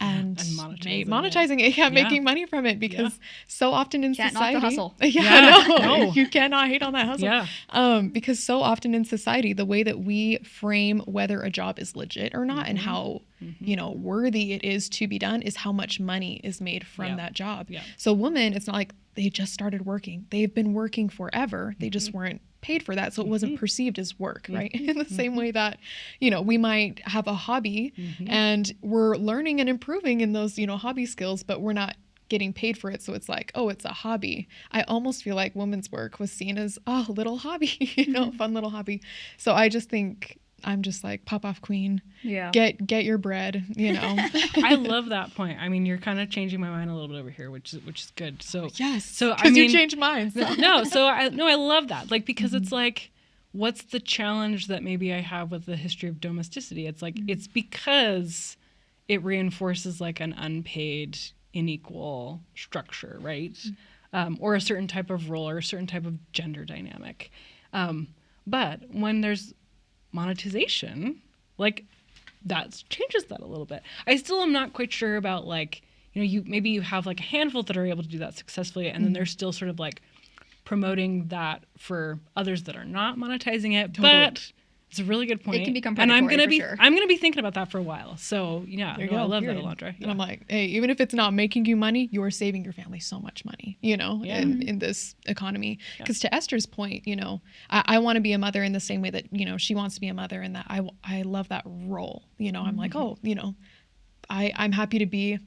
and monetizing it, making money from it, because so often in society, not the hustle. No, you cannot hate on that hustle. Because so often in society, the way that we frame whether a job is legit or not and how worthy it is to be done is how much money is made from that job. So women, it's not like they just started working. They've been working forever. They just weren't paid for that, so it wasn't perceived as work, right? In the same way that, we might have a hobby and we're learning and improving in those, hobby skills, but we're not getting paid for it. So it's like, oh, it's a hobby. I almost feel like women's work was seen as a little hobby, fun little hobby. So I just think I'm just like, pop off queen. Yeah. Get your bread, I love that point. I mean, you're kind of changing my mind a little bit over here, which is good. So yes. So because you changed mine. So. I love that. Like, because it's like, what's the challenge that maybe I have with the history of domesticity? It's like, it's because it reinforces like an unpaid, unequal structure, right? Or a certain type of role or a certain type of gender dynamic. But when there's monetization, like, that changes that a little bit. I still am not quite sure about, like, you have like a handful that are able to do that successfully, and then they're still sort of like promoting that for others that are not monetizing it. Totally. But it's a really good point. It can become predatory, and I'm gonna be thinking about that for a while. So I love that, Alondra. Yeah. And I'm like, hey, even if it's not making you money, you're saving your family so much money, in this economy. Because to Esther's point, I want to be a mother in the same way that, she wants to be a mother, and that I love that role. I'm like, oh, I'm happy to be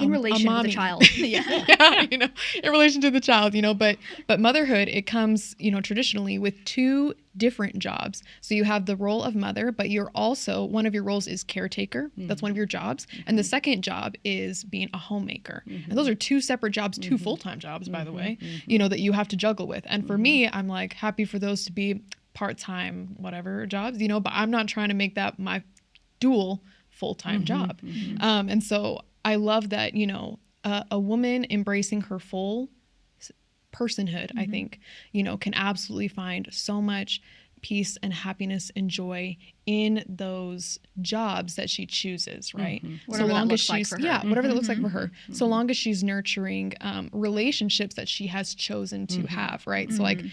in relation to the child. Yeah. Yeah, in relation to the child, but motherhood, it comes, traditionally with two different jobs. So you have the role of mother, but you're also, one of your roles is caretaker. That's one of your jobs. And the second job is being a homemaker. And those are two separate jobs, two full-time jobs, by the way, that you have to juggle with. And for me, I'm like happy for those to be part-time, whatever jobs, but I'm not trying to make that my dual full-time job. And so I love that, a woman embracing her full personhood, I think, can absolutely find so much peace and happiness and joy in those jobs that she chooses, right? Whatever so long that as looks like she's, for her. yeah, whatever that looks like for her. So long as she's nurturing relationships that she has chosen to have, right? So like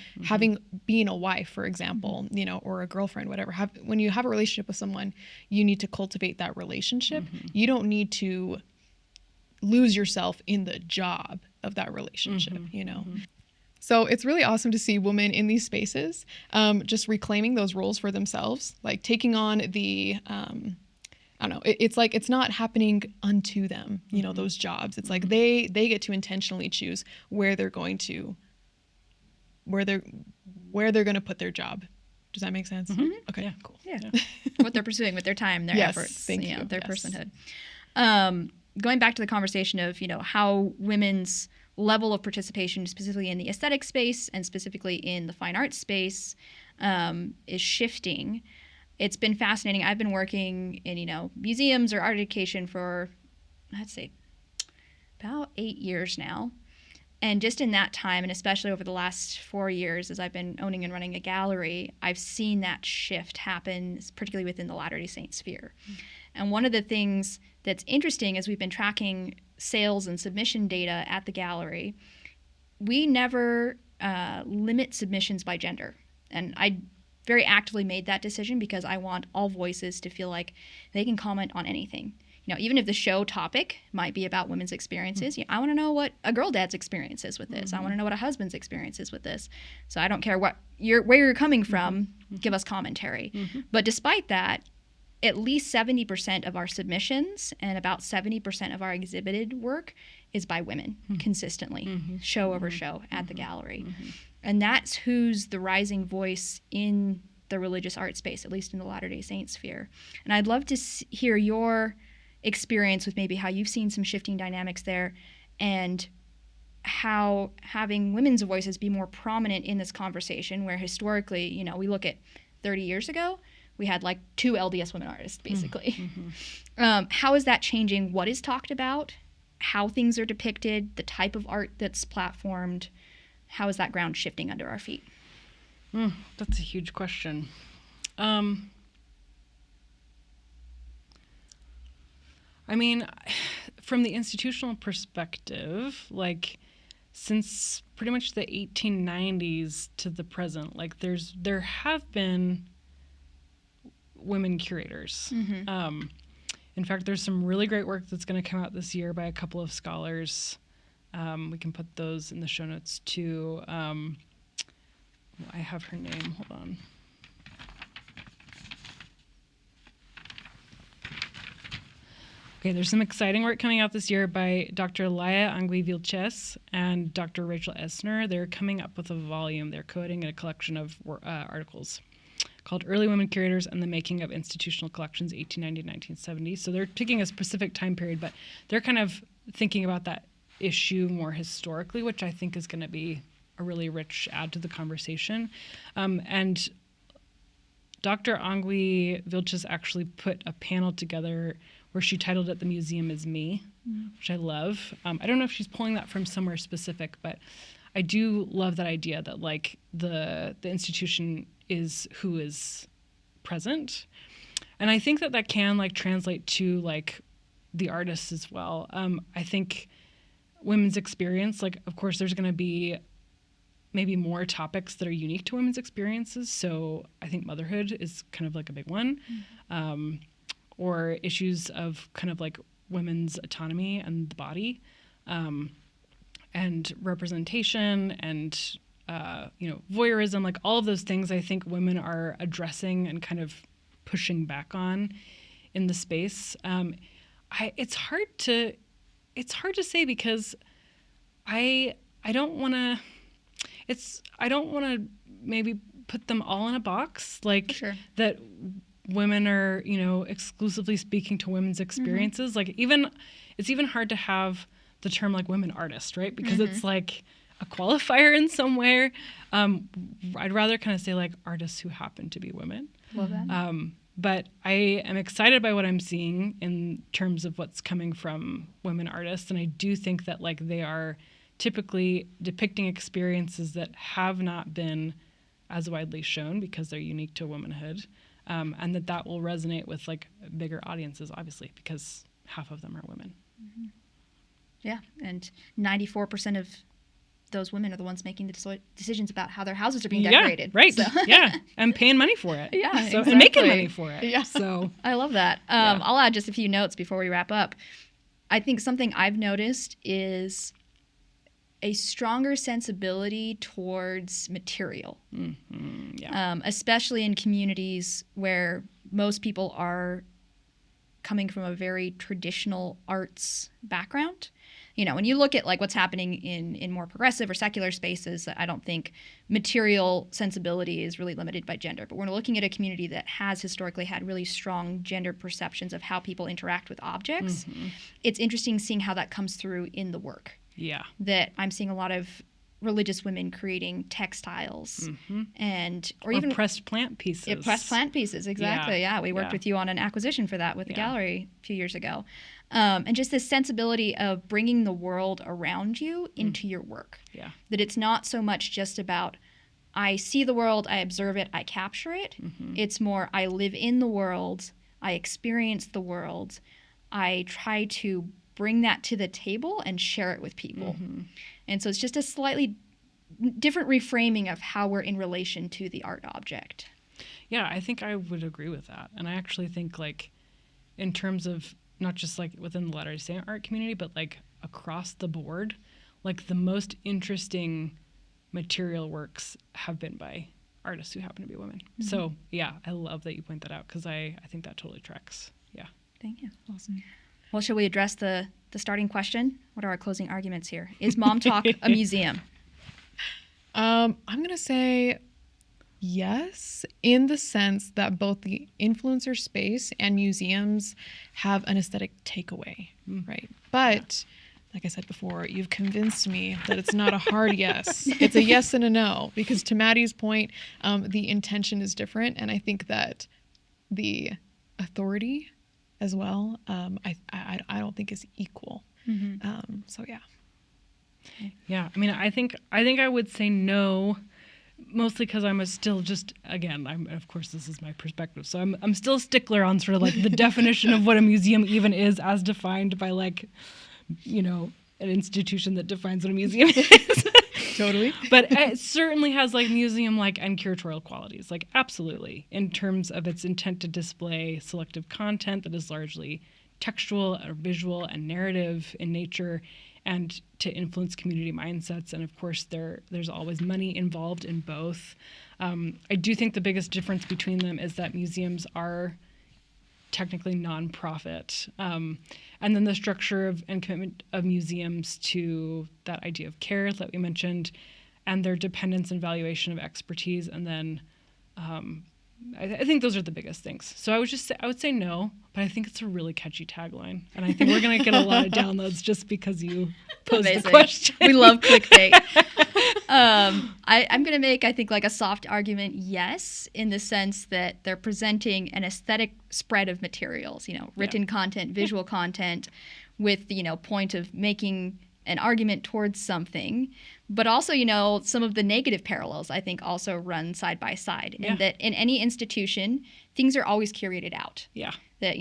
being a wife, for example, or a girlfriend, whatever. When you have a relationship with someone, you need to cultivate that relationship. You don't need to lose yourself in the job of that relationship, So it's really awesome to see women in these spaces just reclaiming those roles for themselves, like taking on the, I don't know, it's like it's not happening unto them, those jobs. It's like they get to intentionally choose where they're going to put their job. Does that make sense? Okay, Yeah. cool. Yeah. What they're pursuing with their time, their Yes, efforts, thank you. their Yes. personhood. Going back to the conversation of, how women's level of participation, specifically in the aesthetic space and specifically in the fine arts space, is shifting. It's been fascinating. I've been working in, museums or art education for, I'd say, about 8 years now. And just in that time, and especially over the last 4 years, as I've been owning and running a gallery, I've seen that shift happen, particularly within the Latter-day Saint sphere. And one of the things that's interesting is we've been tracking sales and submission data at the gallery. We never limit submissions by gender. And I very actively made that decision because I want all voices to feel like they can comment on anything. Even if the show topic might be about women's experiences, I want to know what a girl dad's experience is with this. I want to know what a husband's experience is with this. So I don't care where you're coming from, give us commentary. But despite that, at least 70% of our submissions and about 70% of our exhibited work is by women consistently, show over show at the gallery. And that's who's the rising voice in the religious art space, at least in the Latter-day Saint sphere. And I'd love to hear your experience with maybe how you've seen some shifting dynamics there and how having women's voices be more prominent in this conversation, where historically, we look at 30 years ago, we had like 2 LDS women artists, basically. How is that changing what is talked about, how things are depicted, the type of art that's platformed? How is that ground shifting under our feet? That's a huge question. I mean, from the institutional perspective, like since pretty much the 1890s to the present, like there have been women curators. In fact, there's some really great work that's going to come out this year by a couple of scholars. We can put those in the show notes too. I have her name. Hold on. Okay, there's some exciting work coming out this year by Dr. Laia Angui-Vilches and Dr. Rachel Esner. They're coming up with a volume. They're co-editing a collection of articles called Early Women Curators and the Making of Institutional Collections, 1890 to 1970. So they're taking a specific time period, but they're kind of thinking about that issue more historically, which I think is going to be a really rich add to the conversation. And Dr. Angui-Vilches actually put a panel together where she titled it "The Museum Is Me," which I love. I don't know if she's pulling that from somewhere specific, but I do love that idea that like the institution is who is present. And I think that can like translate to like the artists as well. I think women's experience, like of course there's going to be maybe more topics that are unique to women's experiences. So I think motherhood is kind of like a big one. Or issues of kind of like women's autonomy and the body, and representation and, voyeurism, like all of those things I think women are addressing and kind of pushing back on in the space. It's hard it's hard to say because I don't want to maybe put them all in a box, like Sure. that women are, exclusively speaking to women's experiences. Like it's even hard to have the term like women artist, right? Because it's like a qualifier in some way. I'd rather kind of say like artists who happen to be women. Love that. But I am excited by what I'm seeing in terms of what's coming from women artists. And I do think that like they are typically depicting experiences that have not been as widely shown because they're unique to womanhood. And that will resonate with like bigger audiences, obviously, because half of them are women. Yeah, and 94% of those women are the ones making the decisions about how their houses are being decorated. Yeah, right. So. Yeah, and paying money for it. Yeah, exactly. And making money for it. Yeah. So I love that. I'll add just a few notes before we wrap up. I think something I've noticed is a stronger sensibility towards material, especially in communities where most people are coming from a very traditional arts background. When you look at like what's happening in more progressive or secular spaces, I don't think material sensibility is really limited by gender. But when we're looking at a community that has historically had really strong gender perceptions of how people interact with objects, it's interesting seeing how that comes through in the work. Yeah. That I'm seeing a lot of religious women creating textiles or even pressed plant pieces. Pressed plant pieces, exactly. Yeah, we worked with you on an acquisition for that with the gallery a few years ago. And just this sensibility of bringing the world around you into your work. Yeah. That it's not so much just about I see the world, I observe it, I capture it. It's more I live in the world, I experience the world, I try to bring that to the table and share it with people. And so it's just a slightly different reframing of how we're in relation to the art object. Yeah, I think I would agree with that. And I actually think like in terms of not just like within the Latter-day Saint art community, but like across the board, like the most interesting material works have been by artists who happen to be women. So yeah, I love that you point that out because I think that totally tracks. Yeah. Thank you. Awesome. Well, shall we address the starting question? What are our closing arguments here? Is Mom Talk a museum? I'm going to say yes, in the sense that both the influencer space and museums have an aesthetic takeaway, right? But like I said before, you've convinced me that it's not a hard yes. It's a yes and a no, because to Maddie's point, the intention is different. And I think that the authority as well, I don't think is equal. So yeah. Yeah, I mean, I think I would say no, mostly because I'm still just, again, of course this is my perspective, so I'm still a stickler on sort of like the definition of what a museum even is, as defined by like, an institution that defines what a museum is. Totally. But it certainly has like museum-like and curatorial qualities, like absolutely, in terms of its intent to display selective content that is largely textual or visual and narrative in nature, and to influence community mindsets. And of course, there's always money involved in both. I do think the biggest difference between them is that museums are technically nonprofit. And then the structure and commitment of museums to that idea of care that we mentioned, and their dependence and valuation of expertise. And then I think those are the biggest things. So I would say no, but I think it's a really catchy tagline. And I think we're going to get a lot of downloads just because you posed the question. We love clickbait. I'm going to make, I think, like a soft argument, yes, in the sense that they're presenting an aesthetic spread of materials, written content, visual content, with the, point of making an argument towards something. But also, some of the negative parallels, I think, also run side by side. Yeah. And that in any institution, things are always curated out. Yeah. That,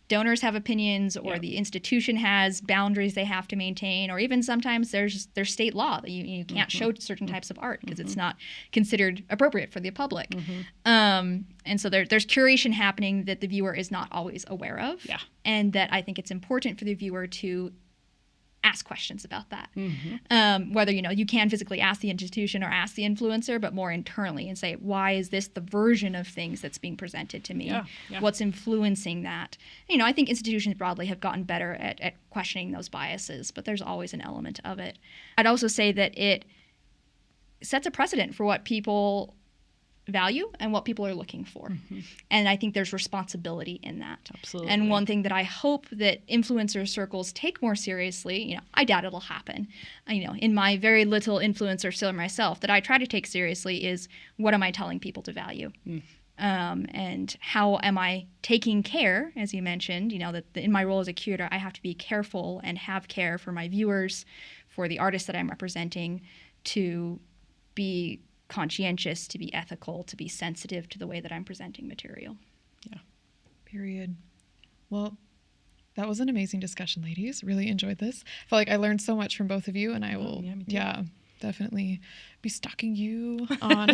donors have opinions, or the institution has boundaries they have to maintain, or even sometimes there's state law that you can't show certain types of art because it's not considered appropriate for the public. And so there's curation happening that the viewer is not always aware of. Yeah. And that I think it's important for the viewer to ask questions about that. Mm-hmm. Whether, you can physically ask the institution or ask the influencer, but more internally and say, why is this the version of things that's being presented to me? Yeah. What's influencing that? I think institutions broadly have gotten better at questioning those biases, but there's always an element of it. I'd also say that it sets a precedent for what people value and what people are looking for. Mm-hmm. And I think there's responsibility in that. Absolutely. And one thing that I hope that influencer circles take more seriously, I doubt it'll happen, in my very little influencer circle myself, that I try to take seriously is, what am I telling people to value? And how am I taking care, as you mentioned, that in my role as a curator, I have to be careful and have care for my viewers, for the artists that I'm representing, to be conscientious, to be ethical, to be sensitive to the way that I'm presenting material. Yeah. Period. Well, that was an amazing discussion, ladies. Really enjoyed this. I feel like I learned so much from both of you, and I will, me too. definitely be stalking you on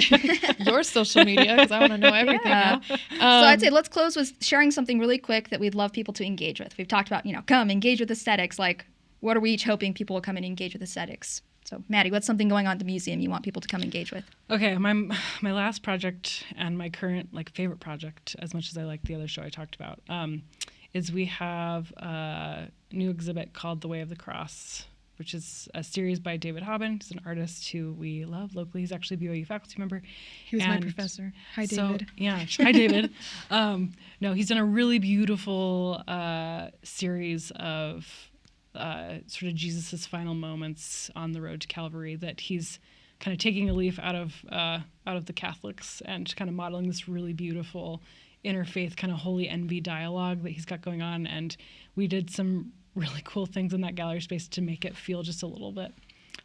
your social media because I want to know everything now. So I'd say let's close with sharing something really quick that we'd love people to engage with. We've talked about, come engage with aesthetics. Like, what are we each hoping people will come and engage with aesthetics? So, Maddie, what's something going on at the museum you want people to come engage with? Okay, my last project and my current favorite project, as much as I like the other show I talked about, is we have a new exhibit called The Way of the Cross, which is a series by David Hobbin. He's an artist who we love locally. He's actually a BYU faculty member. He was my professor. Hi, David. Hi, David. No, he's done a really beautiful series of sort of Jesus's final moments on the road to Calvary, that he's kind of taking a leaf out of the Catholics and kind of modeling this really beautiful interfaith kind of holy envy dialogue that he's got going on. And we did some really cool things in that gallery space to make it feel just a little bit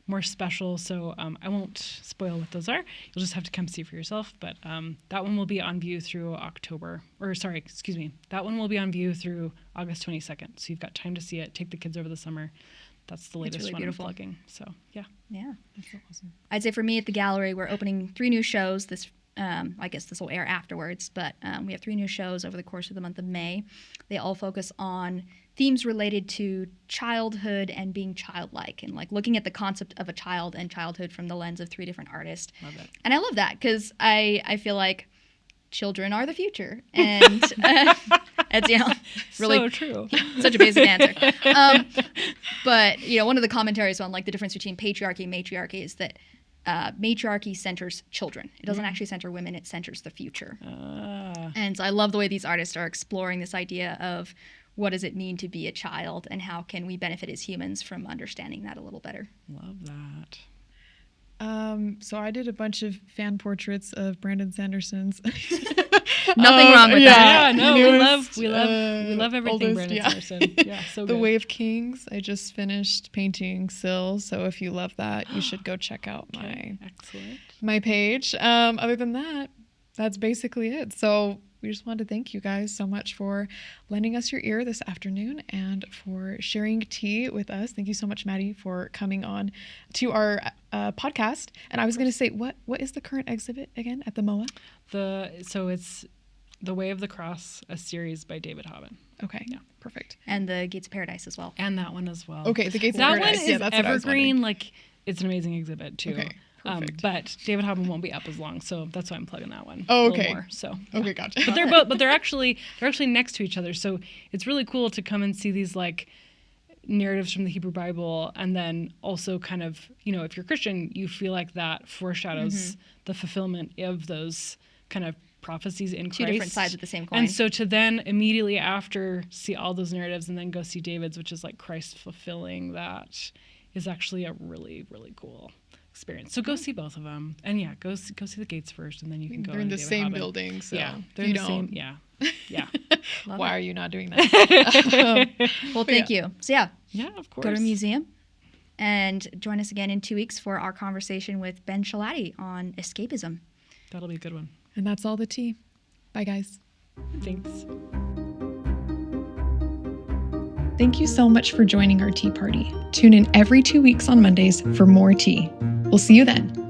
more special. So I won't spoil what those are. You'll just have to come see for yourself. But that one will be on view through that one will be on view through August 22nd. So you've got time to see it. Take the kids over the summer. That's the latest really one beautiful. I'm plugging. So, yeah. Yeah. That's so awesome. I'd say for me at the gallery, we're opening 3 new shows. I guess this will air afterwards, but we have 3 new shows over the course of the month of May. They all focus on themes related to childhood and being childlike, and looking at the concept of a child and childhood from the lens of 3 different artists. Love it. And I love that because I feel like children are the future, and it's really so true. Such a basic answer. But one of the commentaries on the difference between patriarchy and matriarchy is that matriarchy centers children. It doesn't actually center women. It centers the future. And so I love the way these artists are exploring this idea of what does it mean to be a child, and how can we benefit as humans from understanding that a little better. Love that. So I did a bunch of fan portraits of Brandon Sanderson's. Nothing wrong with that. Yeah, no, Newest, we love everything oldest, Brandon yeah. Sanderson. Yeah, so The good. Way of Kings. I just finished painting sills, so if you love that, you should go check out Excellent. my page. Other than that, that's basically it. So we just wanted to thank you guys so much for lending us your ear this afternoon and for sharing tea with us. Thank you so much, Maddie, for coming on to our podcast. And I was going to say, what is the current exhibit again at the MOA? So it's The Way of the Cross, a series by David Hobbin. Okay, Yeah. Perfect. And the Gates of Paradise as well. And that one as well. Okay, the Gates of That Paradise. one Yeah, is that's what I was evergreen. wondering. It's an amazing exhibit too. Okay, perfect. But David Hobbin won't be up as long, so that's why I'm plugging that one. Oh, a little okay. more, so Okay, gotcha. but they're actually next to each other, so it's really cool to come and see these narratives from the Hebrew Bible, and then also kind of, if you're Christian, you feel like that foreshadows the fulfillment of those kind of prophecies in Christ. 2 different sides of the same coin. And so to then immediately after see all those narratives and then go see David's, which is Christ fulfilling that, is actually a really, really cool experience. So go see both of them. And yeah, go see the Gates first, and then you can go They're in to the David same Hobbin. building, so Yeah, they're if in you the don't, same. Yeah. why are you not doing that? Well, thank you. So yeah, Yeah, of course. go to a museum and join us again in 2 weeks for our conversation with Ben Shalati on escapism. That'll be a good one. And that's all the tea. Bye, guys. Thanks. Thank you so much for joining our tea party. Tune in every 2 weeks on Mondays for more tea. We'll see you then.